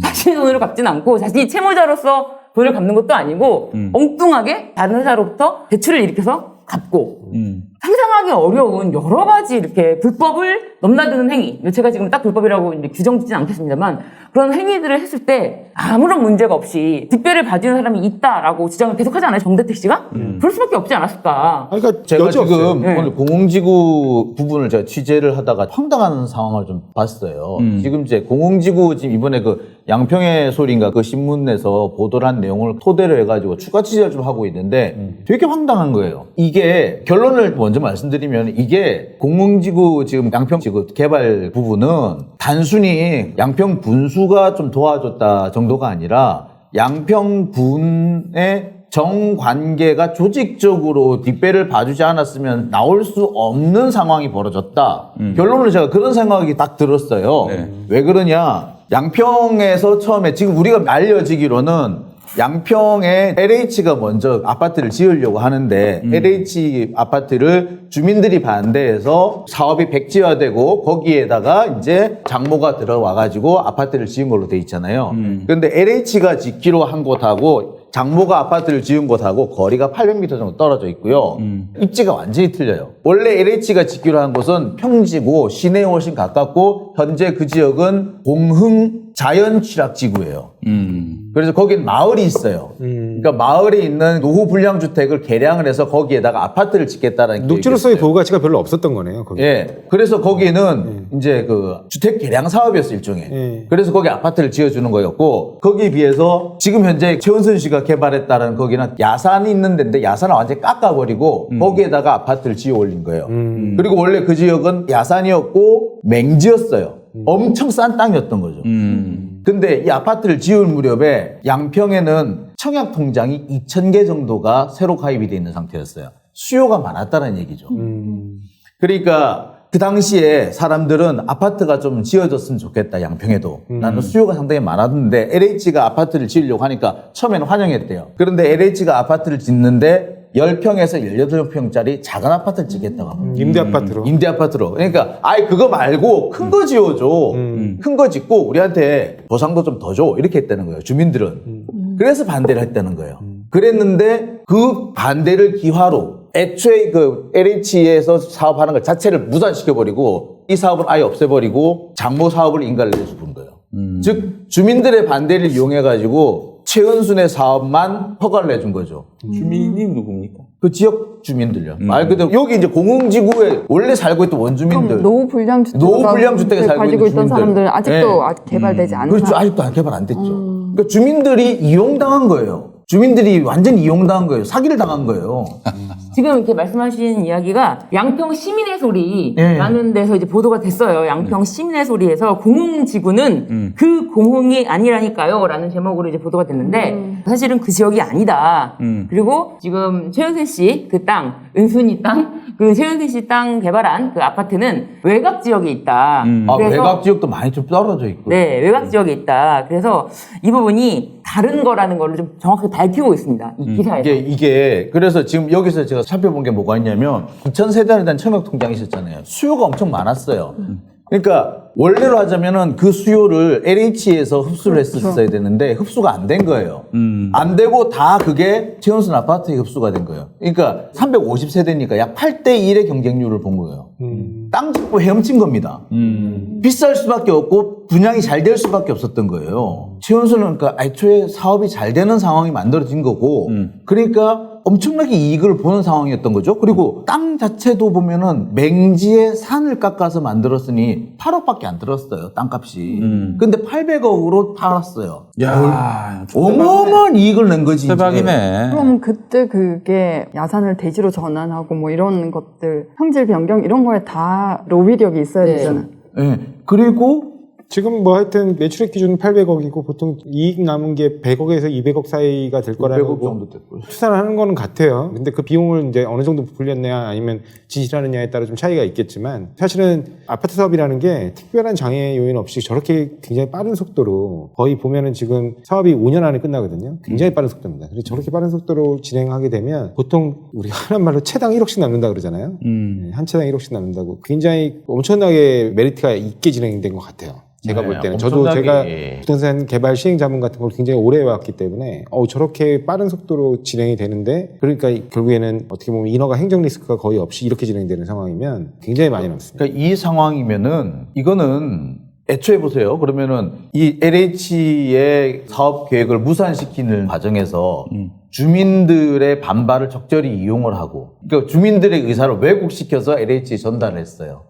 자신의 돈으로 갚진 않고 자신이 채무자로서 돈을 갚는 것도 아니고 엉뚱하게 다른 회사로부터 대출을 일으켜서 갚고 상상하기 어려운 여러 가지 이렇게 불법을 넘나드는 행위. 제가 지금 딱 불법이라고 이제 규정짓지는 않겠습니다만 그런 행위들을 했을 때 아무런 문제가 없이 뒷배를 봐주는 사람이 있다라고 주장을 계속하지 않아요, 정대택 씨가? 그럴 수밖에 없지 않았을까? 아니, 그러니까 제가 여지 없어요. 지금 네. 오늘 공공지구 부분을 제가 취재를 하다가 황당한 상황을 좀 봤어요. 지금 이제 공공지구 지금 이번에 그 양평의 소리인가 그 신문에서 보도를 한 내용을 토대로 해가지고 추가 취재를 좀 하고 있는데 되게 황당한 거예요. 이게 결론을 먼저 말씀드리면 이게 공공지구 지금 양평지구 개발 부분은 단순히 양평 분수가 좀 도와줬다 정도가 아니라 양평 분의 정관계가 조직적으로 뒷배를 봐주지 않았으면 나올 수 없는 상황이 벌어졌다. 결론은 제가 그런 생각이 딱 들었어요. 네. 왜 그러냐. 양평에서 처음에 지금 우리가 알려지기로는 양평에 LH가 먼저 아파트를 지으려고 하는데 LH 아파트를 주민들이 반대해서 사업이 백지화되고 거기에다가 이제 장모가 들어와가지고 아파트를 지은 걸로 돼 있잖아요. 그런데 LH가 짓기로 한 곳하고 장모가 아파트를 지은 곳하고 거리가 800m 정도 떨어져 있고요. 입지가 완전히 틀려요. 원래 LH가 짓기로 한 곳은 평지고 시내에 훨씬 가깝고 현재 그 지역은 공흥 자연취락지구예요. 그래서 거긴 마을이 있어요. 그러니까 마을에 있는 노후 불량 주택을 개량을 해서 거기에다가 아파트를 짓겠다라는 녹지로서의 계획이었어요. 보호 가치가 별로 없었던 거네요. 거기. 예. 그래서 거기는 이제 그 주택 개량 사업이었어, 일종의. 예. 그래서 거기 아파트를 지어주는 거였고, 거기에 비해서 지금 현재 최은순 씨가 개발했다는 거기는 야산이 있는 데인데 야산을 완전히 깎아버리고 거기에다가 아파트를 지어 올린 거예요. 그리고 원래 그 지역은 야산이었고 맹지였어요. 엄청 싼 땅이었던 거죠. 근데 이 아파트를 지을 무렵에 양평에는 청약 통장이 2,000개 정도가 새로 가입이 돼 있는 상태였어요. 수요가 많았다는 얘기죠. 그러니까 그 당시에 사람들은 아파트가 좀 지어졌으면 좋겠다, 양평에도. 나는 수요가 상당히 많았는데 LH가 아파트를 지으려고 하니까 처음에는 환영했대요. 그런데 LH가 아파트를 짓는데 10평에서 18평짜리 작은 아파트를 짓겠다고 합니다. 임대 아파트로. 임대 아파트로. 그러니까 아예 그거 말고 큰 거 지어줘. 큰 거 짓고 우리한테 보상도 좀 더 줘. 이렇게 했다는 거예요. 주민들은. 그래서 반대를 했다는 거예요. 그랬는데 그 반대를 기화로 애초에 그 LH에서 사업하는 것 자체를 무산시켜버리고 이 사업은 아예 없애버리고 장모 사업을 인가를 내서 부른 거예요. 즉 주민들의 반대를 이용해가지고 최은순의 사업만 허가를 내준 거죠. 주민이 누굽니까? 그 지역 주민들요. 말 그대로 여기 이제 공흥지구에 원래 살고 있던 원주민들. 그럼 노후 불량 주택 노후 불량 주택에 살고 가지고 있는 있던 주민들. 사람들 아직도 네. 아직 개발되지 않은 그렇죠. 사람. 아직도 안 개발 안 됐죠. 그러니까 주민들이 이용당한 거예요. 주민들이 완전히 이용당한 거예요. 사기를 당한 거예요. 지금 이렇게 말씀하신 이야기가 양평 시민의 소리라는 데서 이제 보도가 됐어요. 양평 시민의 소리에서 공흥지구는 그 공흥이 아니라니까요. 라는 제목으로 이제 보도가 됐는데 사실은 그 지역이 아니다. 그리고 지금 최은순 씨 그 땅, 은순이 땅, 그 최은순 씨 땅 개발한 그 아파트는 외곽 지역에 있다. 아, 그래서 외곽 지역도 많이 좀 떨어져 있고. 네, 외곽 지역에 있다. 그래서 이 부분이 다른 거라는 거를 좀 정확하게 밝히고 있습니다. 이 기사에서. 이게 그래서 지금 여기서 제가 살펴본 게 뭐가 있냐면 2,000세대에 대한 청약 통장이 있었잖아요. 수요가 엄청 많았어요. 그러니까 원래로 하자면은 그 수요를 LH에서 흡수를 했었어야 되는데 흡수가 안 된 거예요. 안 되고 다 그게 최은순 아파트에 흡수가 된 거예요. 그러니까 350세대니까 약 8대1의 경쟁률을 본 거예요. 땅 짓고 헤엄친 겁니다. 비쌀 수밖에 없고 분양이 잘 될 수밖에 없었던 거예요. 최은순은 그러니까 애초에 사업이 잘 되는 상황이 만들어진 거고 그러니까 엄청나게 이익을 보는 상황이었던 거죠. 그리고 땅 자체도 보면은 맹지에 산을 깎아서 만들었으니 8억밖에 안 들었어요. 땅값이. 근데 800억으로 팔았어요. 야, 어마어마한 이익을 낸 거지. 이제. 대박이네. 그럼 그때 그게 야산을 대지로 전환하고 뭐 이런 것들, 형질 변경 이런 거에 다 로비력이 있어야 네. 되잖아요. 예. 그리고 지금 뭐 하여튼 매출액 기준은 800억이고 보통 이익 남은 게 100억에서 200억 사이가 될 100억 거라고 정도 됐고요. 추산을 하는 거는 같아요. 근데 그 비용을 이제 어느 정도 불렸냐 아니면 지시하느냐에 따라 좀 차이가 있겠지만 사실은 아파트 사업이라는 게 특별한 장애 요인 없이 저렇게 굉장히 빠른 속도로 거의 보면은 지금 사업이 5년 안에 끝나거든요. 굉장히 빠른 속도입니다. 그래서 저렇게 빠른 속도로 진행하게 되면 보통 우리 흔한 말로 채당 1억씩 남는다 그러잖아요. 네, 한 채당 1억씩 남는다고 굉장히 엄청나게 메리트가 있게 진행된 것 같아요. 제가 볼 때는 저도 엄청나게. 제가 부동산 개발 시행 자문 같은 걸 굉장히 오래 해왔기 때문에 저렇게 빠른 속도로 진행이 되는데 그러니까 결국에는 어떻게 보면 인허가 행정 리스크가 거의 없이 이렇게 진행되는 상황이면 굉장히 많이 남습니다. 그러니까 이 상황이면은 이거는 애초에 보세요. 그러면은 이 LH의 사업 계획을 무산시키는 과정에서 주민들의 반발을 적절히 이용을 하고, 그러니까 주민들의 의사를 왜곡시켜서 LH에 전달을 했어요.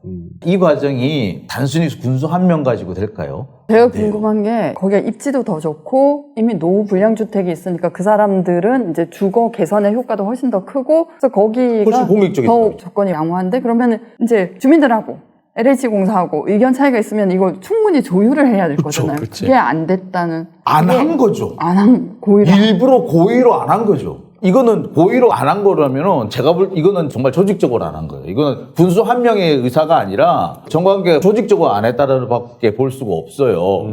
이 과정이 단순히 군수 한 명 가지고 될까요? 제가 궁금한 게 거기가 입지도 더 좋고 이미 노후 불량 주택이 있으니까 그 사람들은 이제 주거 개선의 효과도 훨씬 더 크고 그래서 거기가 훨씬 공익적이다. 더욱 조건이 양호한데 그러면은 이제 주민들하고 LH공사하고 의견 차이가 있으면 이거 충분히 조율을 해야 될 거잖아요. 그치. 그게 안 됐다는 안 한 거죠. 안 한 고의로 일부러 고의로 안 한 거죠. 이거는 고의로 안 한 거라면은 제가 이거는 정말 조직적으로 안 한 거예요. 이거는 군수 한 명의 의사가 아니라 정관계가 조직적으로 안 했다는 밖에 볼 수가 없어요.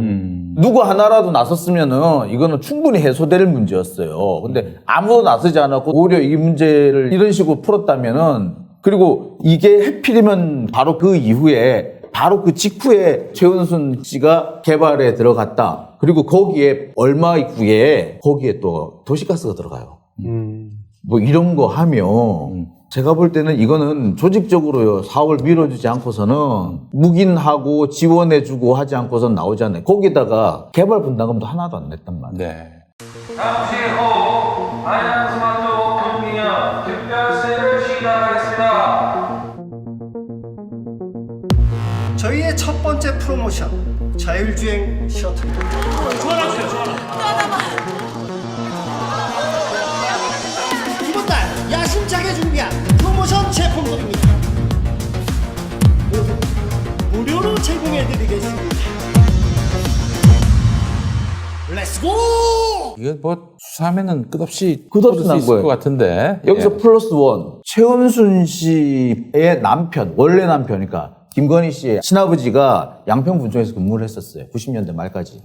누구 하나라도 나섰으면은 이거는 충분히 해소될 문제였어요. 근데 아무도 나서지 않았고 오히려 이 문제를 이런 식으로 풀었다면은 그리고 이게 해필이면 바로 그 이후에 바로 그 직후에 최은순 씨가 개발에 들어갔다. 그리고 거기에 얼마 후에 거기에 또 도시가스가 들어가요. 뭐 이런 거 하면 제가 볼 때는 이거는 조직적으로 사업을 밀어주지 않고서는 묵인하고 지원해주고 하지 않고서는 나오지 않아요. 거기다가 개발 분담금도 하나도 안 냈단 말이에요. 네. 잠시 후 한양스마트 금리형 특별세를 시작하겠습니다. 저희의 첫 번째 프로모션 자율주행 셔틀입니다. 이번 달 야심차게 준비한 프로모션 제품들입니다. 무료로 제공해드리겠습니다. 렛츠고! 이거 뭐 수사하면은 끝없이 끝없이 수 난 있을 거예요. 것 같은데. 여기서 예. 플러스 원. 최은순 씨의 남편, 원래 남편이니까 김건희 씨의 친아버지가 양평군청에서 근무를 했었어요. 90년대 말까지.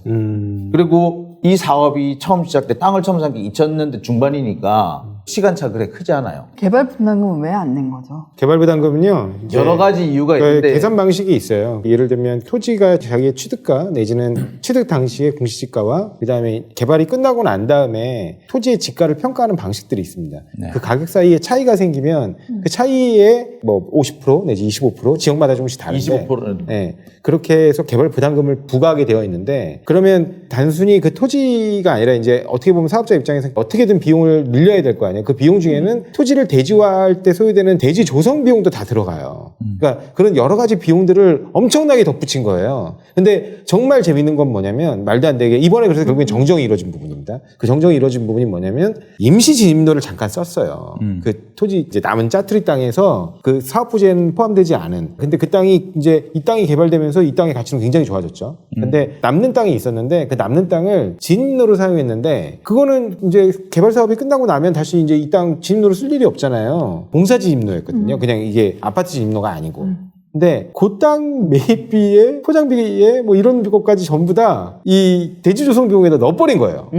그리고 이 사업이 처음 시작돼 땅을 처음 산 게 2000년대 중반이니까 시간차 그래 크지 않아요. 개발 분담금은 왜 안 낸 거죠? 개발 부담금은요. 이제 여러 가지 이유가 그 있는데 계산 방식이 있어요. 예를 들면 토지가 자기의 취득가 내지는 취득 당시의 공시지가와 그다음에 개발이 끝나고 난 다음에 토지의 지가를 평가하는 방식들이 있습니다. 네. 그 가격 사이에 차이가 생기면 그 차이에 뭐 50% 내지 25% 지역마다 조금씩 다른데 25%는 네, 그렇게 해서 개발 부담금을 부과하게 되어 있는데 그러면 단순히 그 토지가 아니라 이제 어떻게 보면 사업자 입장에서 어떻게든 비용을 늘려야 될 거 아니에요. 그 비용 중에는 토지를 대지화할 때 소요되는 대지 조성 비용도 다 들어가요. 그러니까 그런 여러 가지 비용들을 엄청나게 덧붙인 거예요. 근데 정말 재밌는 건 뭐냐면 말도 안 되게 이번에 그래서 결국엔 정정이 이루어진 부분입니다. 그 정정이 이루어진 부분이 뭐냐면 임시 진입로를 잠깐 썼어요. 그 토지 이제 남은 짜투리 땅에서 그 사업 부지에는 포함되지 않은 근데 그 땅이 이제 이 땅이 개발되면서 이 땅의 가치는 굉장히 좋아졌죠. 근데 남는 땅이 있었는데 그 남는 땅을 진입로로 사용했는데 그거는 이제 개발 사업이 끝나고 나면 다시 이제 이 땅 진입로로 쓸 일이 없잖아요. 공사 진입로였거든요. 그냥 이게 아파트 진입로가 아니고. 근데 그 땅 매입비에 포장비에 뭐 이런 것까지 전부 다 이 대지 조성 비용에다 넣어버린 거예요.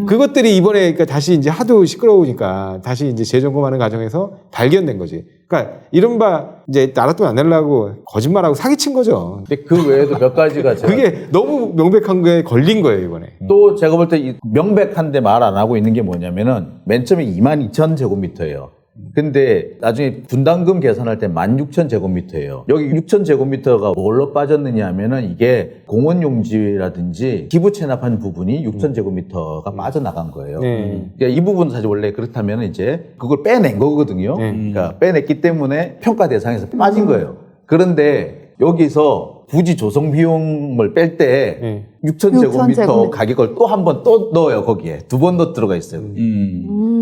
그것들이 이번에 그러니까 다시 이제 하도 시끄러우니까 다시 이제 재점검하는 과정에서 발견된 거지. 그러니까 이른바 이제 나라 돈 안 내려고 거짓말하고 사기친 거죠. 근데 그 외에도 몇 가지가 제가 그게 너무 명백한 게 걸린 거예요 이번에. 또 제가 볼 때 명백한데 말 안 하고 있는 게 뭐냐면은 맨 처음에 22,000제곱미터예요. 근데 나중에 분담금 계산할 때 16,000제곱미터예요. 여기 6,000제곱미터가 뭘로 빠졌느냐 하면은 이게 공원용지라든지 기부 체납한 부분이 6,000제곱미터가 빠져나간 거예요. 그러니까 이 부분은 사실 원래 그렇다면 이제 그걸 빼낸 거거든요. 그러니까 빼냈기 때문에 평가 대상에서 빠진 거예요. 그런데 여기서 부지 조성 비용을 뺄 때 6,000제곱미터 6,000제곱미터. 가격을 또 한 번 또 넣어요. 거기에 두 번 더 들어가 있어요.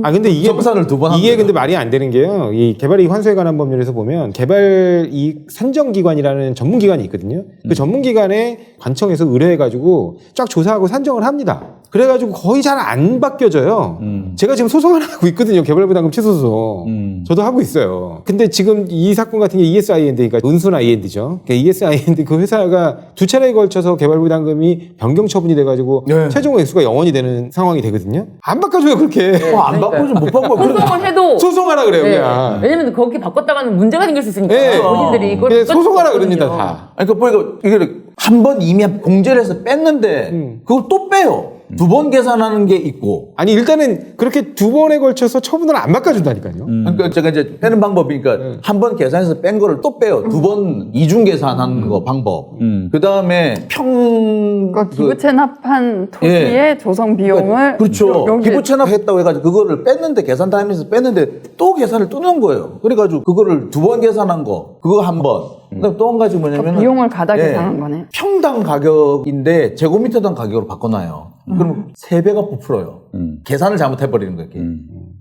아 근데 이게 정산을 두 번 이게 합니다. 근데 말이 안 되는 게요. 이 개발이익 환수에 관한 법률에서 보면 개발이익 산정기관이라는 전문기관이 있거든요. 그 전문기관에 관청에서 의뢰해가지고 쫙 조사하고 산정을 합니다. 그래가지고 거의 잘 안 바뀌어져요. 제가 지금 소송 하나 하고 있거든요. 개발부담금 취소 소송. 저도 하고 있어요. 근데 지금 이 사건 같은 게 ESIND, 그러니까 은순 IND죠. 그러니까 ESIND 그 회사가 두 차례에 걸쳐서 개발부담금이 변경 처분이 돼가지고 최종 액수가 0원이 되는 상황이 되거든요. 안 바꿔줘요 그렇게. 안 바꾸죠. 못 바꿔요. 소송을 해도 소송하라 그래요 네. 그냥. 왜냐면 그렇게 바꿨다가는 문제가 생길 수 있으니까 네. 본인들이 이걸 그냥 소송하라 바꿨거든요. 그럽니다 다. 아니, 그러니까 보니까 이게 한 번 이미 공제를 해서 뺐는데 그걸 또 빼요. 두 번 계산하는 게 있고. 아니 일단은 그렇게 두 번에 걸쳐서 처분을 안 바꿔준다니까요. 그러니까 제가 이제 빼는 방법이니까 한 번 계산해서 뺀 거를 또 빼요. 두 번 이중 계산하는 거 방법. 그 다음에 그러니까 기부 체납한 토지의 조성 비용을 그렇죠. 여기에 기부 체납했다고 해가지고 그거를 뺐는데 계산 타임에서 뺐는데 또 계산을 또 넣은 거예요. 그래가지고 그거를 두 번 계산한 거 그거 한 번. 그다음 또 한 가지 뭐냐면 비용을 가다 계산한 거네. 평당 가격인데 제곱미터당 가격으로 바꿔놔요. 그럼 3배가 부풀어요. 계산을 잘못해버리는 거예요.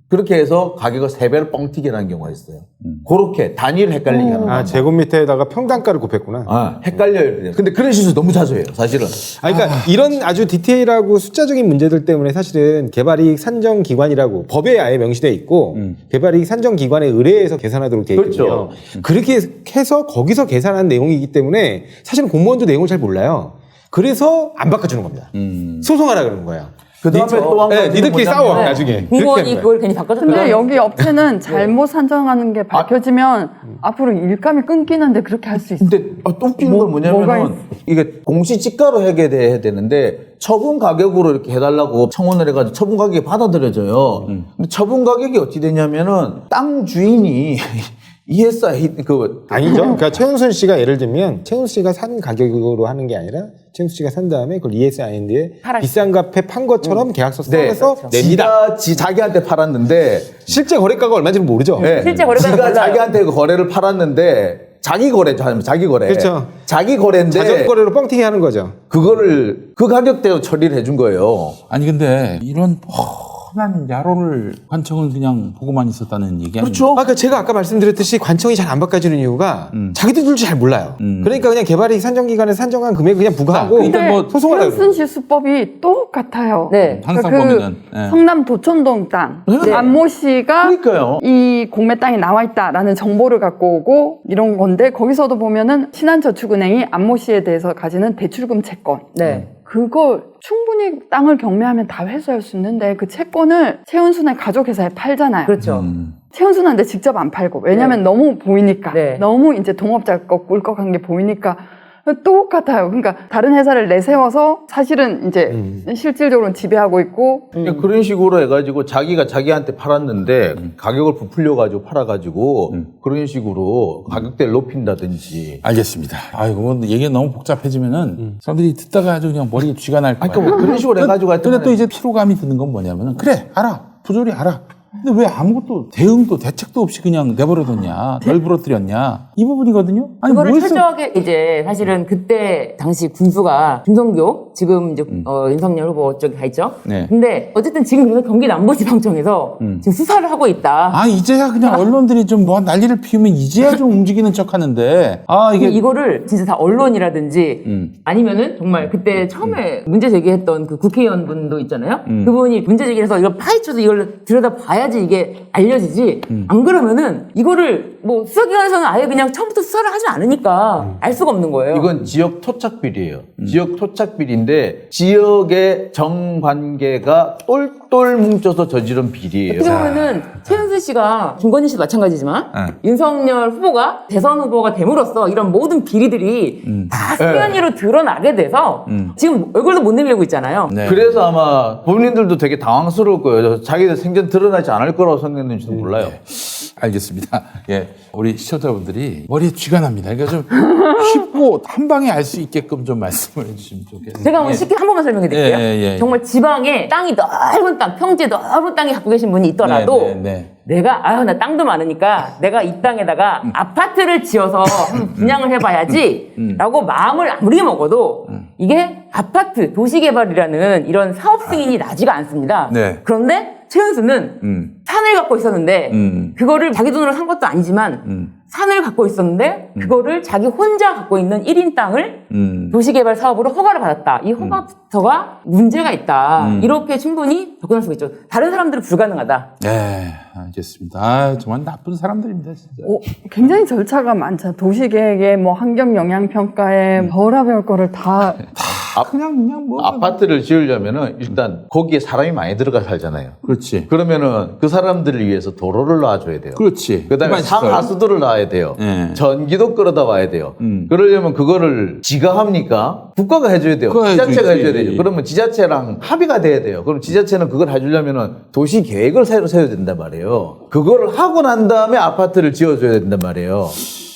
그렇게 해서 가격을 3배를 뻥튀기 하는 경우가 있어요. 그렇게 단위를 헷갈리게 하는 거예요. 아 제곱미터에다가 평당가를 곱했구나. 아, 헷갈려요. 근데 그런 실수 너무 자주 해요, 사실은. 아, 그러니까 이런 아주 디테일하고 숫자적인 문제들 때문에 사실은 개발이익 산정기관이라고 법에 아예 명시되어 있고 개발이익 산정기관에 의뢰해서 계산하도록 되어 있거든요. 그렇죠. 그렇게 해서 거기서 계산한 내용이기 때문에 사실은 공무원도 내용을 잘 몰라요. 그래서 안 바꿔주는 겁니다. 소송하라 그러는 거예요. 그 다음에 또 한 가지. 니들끼리 싸워 네. 나중에. 공무원이 그걸 괜히 바꿔줬다. 근데 여기 업체는 잘못 산정하는 게 밝혀지면 앞으로 일감이 끊기는데 그렇게 할 수 있어. 근데 또 웃기는 건 뭐가 뭐냐면은 이게 공시지가로 하게 돼야 되는데 처분 가격으로 이렇게 해달라고 청원을 해가지고 처분 가격이 받아들여져요. 근데 처분 가격이 어찌 되냐면은 땅 주인이 ESI 아니죠. 그러니까 최은순 씨가 예를 들면 최은순 씨가 산 가격으로 하는 게 아니라 최은순 씨가 산 다음에 그걸 ESIND에 비싼 값에 판 것처럼 계약서 써서 냅니다. 자기한테 팔았는데 실제 거래가가 얼마인지 모르죠. 네. 실제 거래가는 지가 몰라요. 자기한테 그 거래를 팔았는데 자기 거래죠. 자기 거래. 그렇죠. 자기 거래인데 자전 거래로 뻥튀기 하는 거죠. 그거를 그 가격대로 처리를 해준 거예요. 아니 근데 이런 뻔한 야로를 관청은 그냥 보고만 있었다는 얘기 아니에요? 그렇죠. 그러니까 제가 아까 말씀드렸듯이 관청이 잘 안 바꿔주는 이유가 자기들도 잘 몰라요. 그러니까 그냥 개발이익 산정기관에서 산정한 금액 그냥 부과하고 근데 뭐 소송하라고. 최은순 씨 수법이 똑같아요. 네. 항상 그 보면은 예. 성남 도천동 땅 안모 씨가 그러니까요. 이 공매 땅이 나와 있다라는 정보를 갖고 오고 이런 건데 거기서도 보면은 신한저축은행이 안모 씨에 대해서 가지는 대출금 채권 네. 그걸 충분히 땅을 경매하면 다 회수할 수 있는데 그 채권을 최은순의 가족회사에 팔잖아요. 그렇죠. 최은순한테 직접 안 팔고 왜냐면 너무 보이니까 네. 너무 이제 동업자 거 꿀꺽한 게 보이니까 똑같아요. 그러니까 다른 회사를 내세워서 사실은 이제 실질적으로는 지배하고 있고 그러니까 그런 식으로 해가지고 자기가 자기한테 팔았는데 가격을 부풀려가지고 팔아가지고 그런 식으로 가격대를 높인다든지. 알겠습니다. 아이고 뭐 얘기가 너무 복잡해지면은 사람들이 듣다가 아주 그냥 머리에 쥐가 날 거야. 그러니까 뭐 그런 식으로 해가지고 하여튼 근데 또 이제 피로감이 드는 건 뭐냐면은 그래 알아 부조리 알아. 근데 왜 아무것도 대응도 대책도 없이 그냥 내버려뒀냐 널 부러뜨렸냐 이 부분이거든요. 아니 그거를 뭐 했어? 철저하게 이제 사실은 그때 당시 군수가 김성교 지금 이제 윤석열 후보 쪽에 가 있죠. 네. 근데 어쨌든 지금 그래서 경기 남부지방청에서 지금 수사를 하고 있다. 아 이제야 그냥 언론들이 좀 뭐 난리를 피우면 이제야 좀 움직이는 척하는데 아 이게 이거를 진짜 다 언론이라든지 아니면은 정말 그때 처음에 문제 제기했던 그 국회의원 분도 있잖아요. 그분이 문제 제기해서 이걸 파헤쳐서 이걸 들여다 봐야지 이게 알려지지. 안 그러면은 이거를 뭐 수사기관에서는 아예 그냥 처음부터 수사를 하지 않으니까 알 수가 없는 거예요. 이건 지역 토착비리예요. 지역 토착비리인데 지역의 정관계가 똘똘 뭉쳐서 저지른 비리예요. 어떻게 보면은 최은수 씨가 김건희 씨도 마찬가지지만 윤석열 후보가 대선 후보가 됨으로써 이런 모든 비리들이 다 수면위로 드러나게 돼서 지금 얼굴도 못 내밀고 있잖아요. 네. 그래서 아마 본인들도 되게 당황스러울 거예요. 자기들 생전 드러나지 않을 거라고 생각했는지도 몰라요. 알겠습니다. 예, 우리 시청자분들이 머리에 쥐가 납니다. 그러니까 좀 쉽고 한 방에 알 수 있게끔 좀 말씀을 해주시면 좋겠습니다. 제가 한번 쉽게 한 번만 설명해 드릴게요. 예. 정말 지방에 땅이 넓은 땅, 평지에 넓은 땅이 갖고 계신 분이 있더라도 네. 내가 나 땅도 많으니까 내가 이 땅에다가 아파트를 지어서 한번 분양을 해봐야지 라고 마음을 아무리 먹어도 이게 아파트, 도시개발이라는 이런 사업 승인이 나지가 않습니다. 네. 그런데 최은수는 산을 갖고 있었는데 그거를 자기 돈으로 산 것도 아니지만 산을 갖고 있었는데 그거를 자기 혼자 갖고 있는 1인 땅을 도시개발 사업으로 허가를 받았다. 이 허가부터가 문제가 있다. 이렇게 충분히 접근할 수가 있죠. 다른 사람들은 불가능하다. 네, 알겠습니다. 아, 정말 나쁜 사람들입니다, 진짜. 굉장히 절차가 많죠. 도시계획에 뭐 환경 영향 평가에 별의별 거를 다 그냥 뭐. 아파트를 지으려면은 일단 거기에 사람이 많이 들어가 살잖아요. 그렇지. 그러면은 그 사람들을 위해서 도로를 놔줘야 돼요. 그렇지. 그다음에 기반시설. 상하수도를 놔야 돼요. 예. 전기도 끌어다 와야 돼요. 그러려면 그거를 지가 합니까? 국가가 해줘야 돼요. 그거 지자체가 해주지. 해줘야 되죠. 그러면 지자체랑 합의가 돼야 돼요. 그럼 지자체는 그걸 해주려면은 도시 계획을 새로 세워야 된단 말이에요. 그거를 하고 난 다음에 아파트를 지어줘야 된단 말이에요.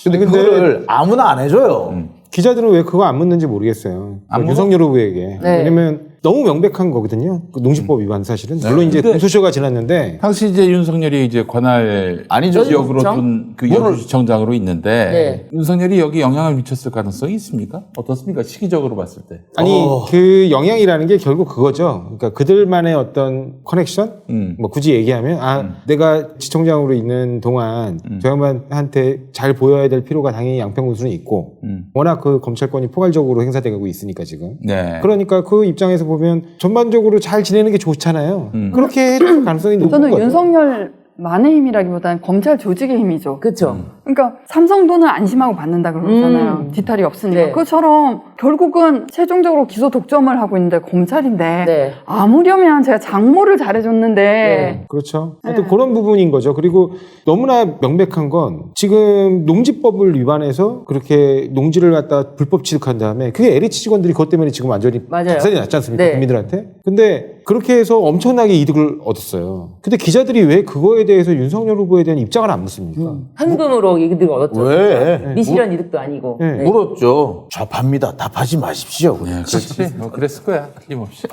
근데 그거를 아무나 안 해줘요. 기자들은 왜 그거 안 묻는지 모르겠어요. 윤석열 후보에게. 네. 왜냐면 너무 명백한 거거든요. 그 농지법 위반 사실은. 물론 이제 근데- 공소시효가 지났는데 당시 이제 윤석열이 이제 관할 아니죠. 지역으로 그렇죠. 둔 그 여주시청장으로 있는데 네. 윤석열이 여기 영향을 미쳤을 가능성이 있습니까? 어떻습니까? 시기적으로 봤을 때. 아니 그 영향이라는 게 결국 그거죠. 그러니까 그들만의 어떤 커넥션, 뭐 굳이 얘기하면 내가 지청장으로 있는 동안 저 양반한테 잘 보여야 될 필요가 당연히 양평군수는 있고 워낙 그 검찰권이 포괄적으로 행사되고 있으니까 지금. 네. 그러니까 그 입장에서 보면 전반적으로 잘 지내는 게 좋잖아요. 그렇게 해줄 가능성이 높은 저는 거죠. 윤석열만의 힘이라기보다는 검찰 조직의 힘이죠. 그렇죠. 그러니까 삼성도는 안심하고 받는다 그러잖아요. 뒤탈이 없으니까. 네. 그것처럼 결국은 최종적으로 기소 독점을 하고 있는데 검찰인데 네. 아무려면 제가 장모를 잘해줬는데 네. 그렇죠. 하여튼 그런 부분인 거죠. 그리고 너무나 명백한 건 지금 농지법을 위반해서 그렇게 농지를 갖다 불법 취득한 다음에 그게 LH 직원들이 그것 때문에 지금 완전히 맞아요. 작살이 났지 않습니까? 네. 국민들한테. 근데 그렇게 해서 엄청나게 이득을 얻었어요. 근데 기자들이 왜 그거에 대해서 윤석열 후보에 대한 입장을 안 묻습니까? 현금으로 이득을 얻었죠. 왜? 미실현 이득도 아니고. 네. 네. 물었죠. 접합니다. 답하지 마십시오. 네, 그렇지. 그랬을 거야. 틀림없이.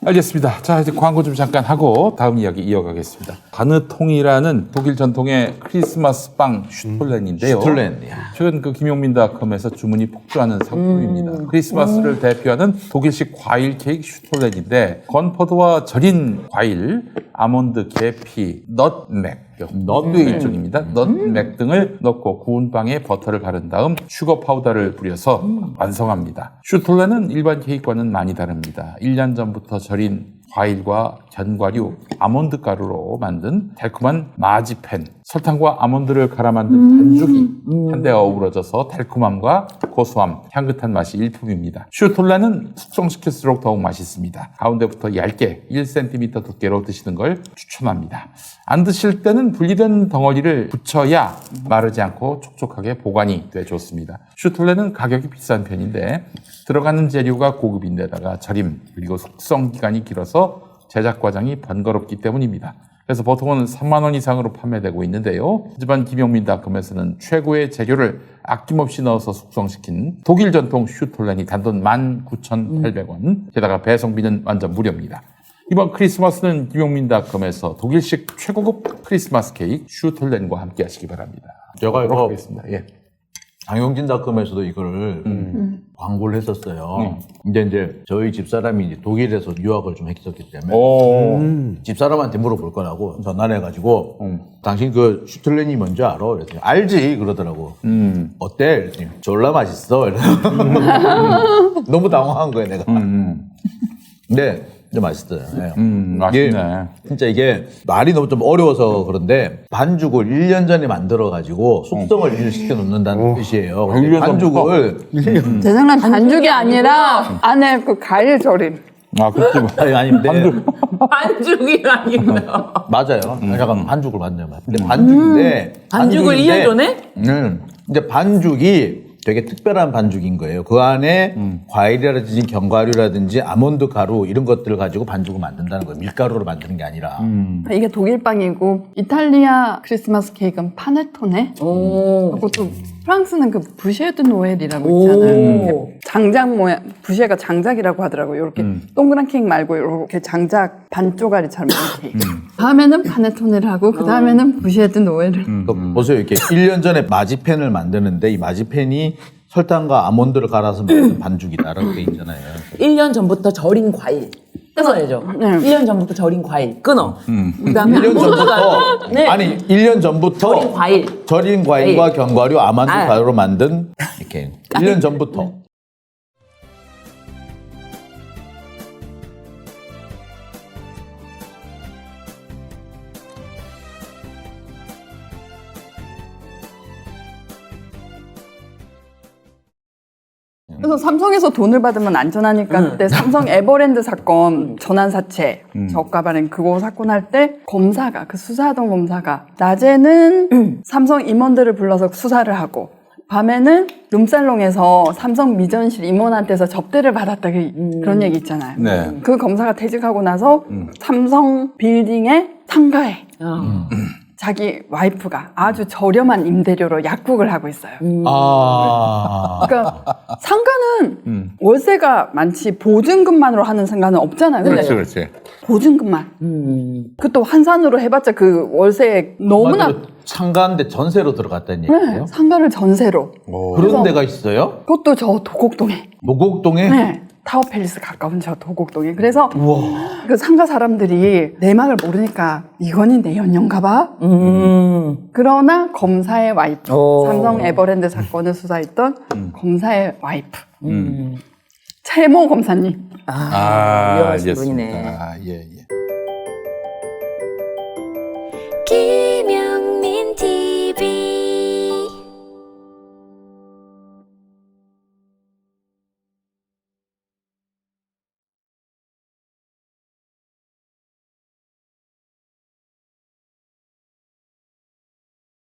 알겠습니다. 자, 이제 광고 좀 잠깐 하고 다음 이야기 이어가겠습니다. 가느통이라는 독일 전통의 크리스마스 빵 슈톨렌인데요. 슈톨렌. 야. 최근 그 김용민닷컴에서 주문이 폭주하는 상품입니다. 크리스마스를 대표하는 독일식 과일 케이크 슈톨렌인데 건포도와 절인 과일, 아몬드, 계피, 넛맥, 넛의 일종입니다. 넛맥 등을 넣고 구운 빵에 버터를 바른 다음 슈거 파우더를 뿌려서 완성합니다. 슈톨렌은 일반 케이크와는 많이 다릅니다. 1년 전부터 절인 과일과 견과류, 아몬드 가루로 만든 달콤한 마지펜, 설탕과 아몬드를 갈아 만든 반죽이 한데 어우러져서 달콤함과 고소함, 향긋한 맛이 일품입니다. 슈톨렌은 숙성시킬수록 더욱 맛있습니다. 가운데부터 얇게 1cm 두께로 드시는 걸 추천합니다. 안 드실 때는 분리된 덩어리를 붙여야 마르지 않고 촉촉하게 보관이 돼 좋습니다. 슈톨렌은 가격이 비싼 편인데 들어가는 재료가 고급인데다가 절임 그리고 숙성 기간이 길어서 제작 과정이 번거롭기 때문입니다. 그래서 보통은 3만 원 이상으로 판매되고 있는데요. 하지만 김용민닷컴에서는 최고의 재료를 아낌없이 넣어서 숙성시킨 독일 전통 슈톨렌이 단돈 19,800원. 게다가 배송비는 완전 무료입니다. 이번 크리스마스는 김용민닷컴에서 독일식 최고급 크리스마스 케이크 슈톨렌과 함께 하시기 바랍니다. 제가 이거 하겠습니다. 예. 장용진닷컴에서도 이거를 광고를 했었어요. 이제 저희 집사람이 이제 독일에서 유학을 좀 했었기 때문에 오. 집사람한테 물어볼 거라고 전화를 해가지고 당신 그 슈틀렌이 뭔지 알아? 그랬더니 알지 그러더라고. 어때? 그랬더니 졸라 맛있어. 너무 당황한 거예요 내가. 근데 진짜 맛있어요. 네. 맛있네. 이게 진짜 이게 말이 너무 좀 어려워서 그런데 반죽을 1년 전에 만들어가지고 숙성을 1년 시켜 놓는다는 뜻이에요. 근데 반죽을 제 생각엔 반죽이 아니라 안에 그 과일 절임. 아, 그렇지. 아니 근데 반죽이 아니고요. 맞아요. 잠깐 반죽을 만들면 근데 반죽인데 반죽을 1년 전에? 이제 반죽이 되게 특별한 반죽인 거예요. 그 안에 과일이라든지 견과류라든지 아몬드 가루 이런 것들을 가지고 반죽을 만든다는 거예요. 밀가루로 만드는 게 아니라. 이게 독일 빵이고 이탈리아 크리스마스 케이크는 파네토네. 그리고 또 프랑스는 그 부쉐드 노엘이라고 있잖아요. 이렇게 장작 모양, 부쉐가 장작이라고 하더라고요. 이렇게 동그란 케이크 말고 이렇게 장작 반쪼가리처럼 있는 케이크. 다음에는 파네토네를 하고 그 다음에는 부쉐드 노엘을. 보세요. 이렇게 1년 전에 마지펜을 만드는데 이 마지펜이 설탕과 아몬드를 갈아서 먹는 반죽이다라고 돼 있잖아요. 1년 전부터 절인 과일 끊어야죠. 네. 1년 전부터 절인 과일 끊어. 그다음에 1년 전부터 네. 아니 1년 전부터 절인 과일. 절인 과일과 견과류, 아몬드 아. 가루로 만든 이렇게 1년 전부터. 그래서 삼성에서 돈을 받으면 안전하니까 그때 삼성 에버랜드 사건 전환사채 저가 발행 그거 사건 할 때 검사가 그 수사하던 검사가 낮에는 삼성 임원들을 불러서 수사를 하고 밤에는 룸살롱에서 삼성 미전실 임원한테서 접대를 받았다 그런 얘기 있잖아요. 네. 그 검사가 퇴직하고 나서 삼성 빌딩의 상가에 자기 와이프가 아주 저렴한 임대료로 약국을 하고 있어요. 아. 그러니까 상가는 월세가 많지 보증금만으로 하는 상가는 없잖아요. 근데 그렇지, 그렇지. 보증금만. 그것도 환산으로 해봤자 그 월세 너무나 한마디로 상가인데 전세로 들어갔다는 네, 얘기예요? 상가를 전세로. 그런 데가 있어요? 그것도 저 도곡동에. 노곡동에? 네. 타워팰리스 가까운 저 도곡동에. 그래서 그 상가 사람들이 내막을 모르니까 이건이 내 연년가 봐. 그러나 검사의 와이프, 삼성 에버랜드 사건을 수사했던 검사의 와이프, 최모 검사님. 유명하신 알겠습니다. 분이네. 아, 예, 예. 김현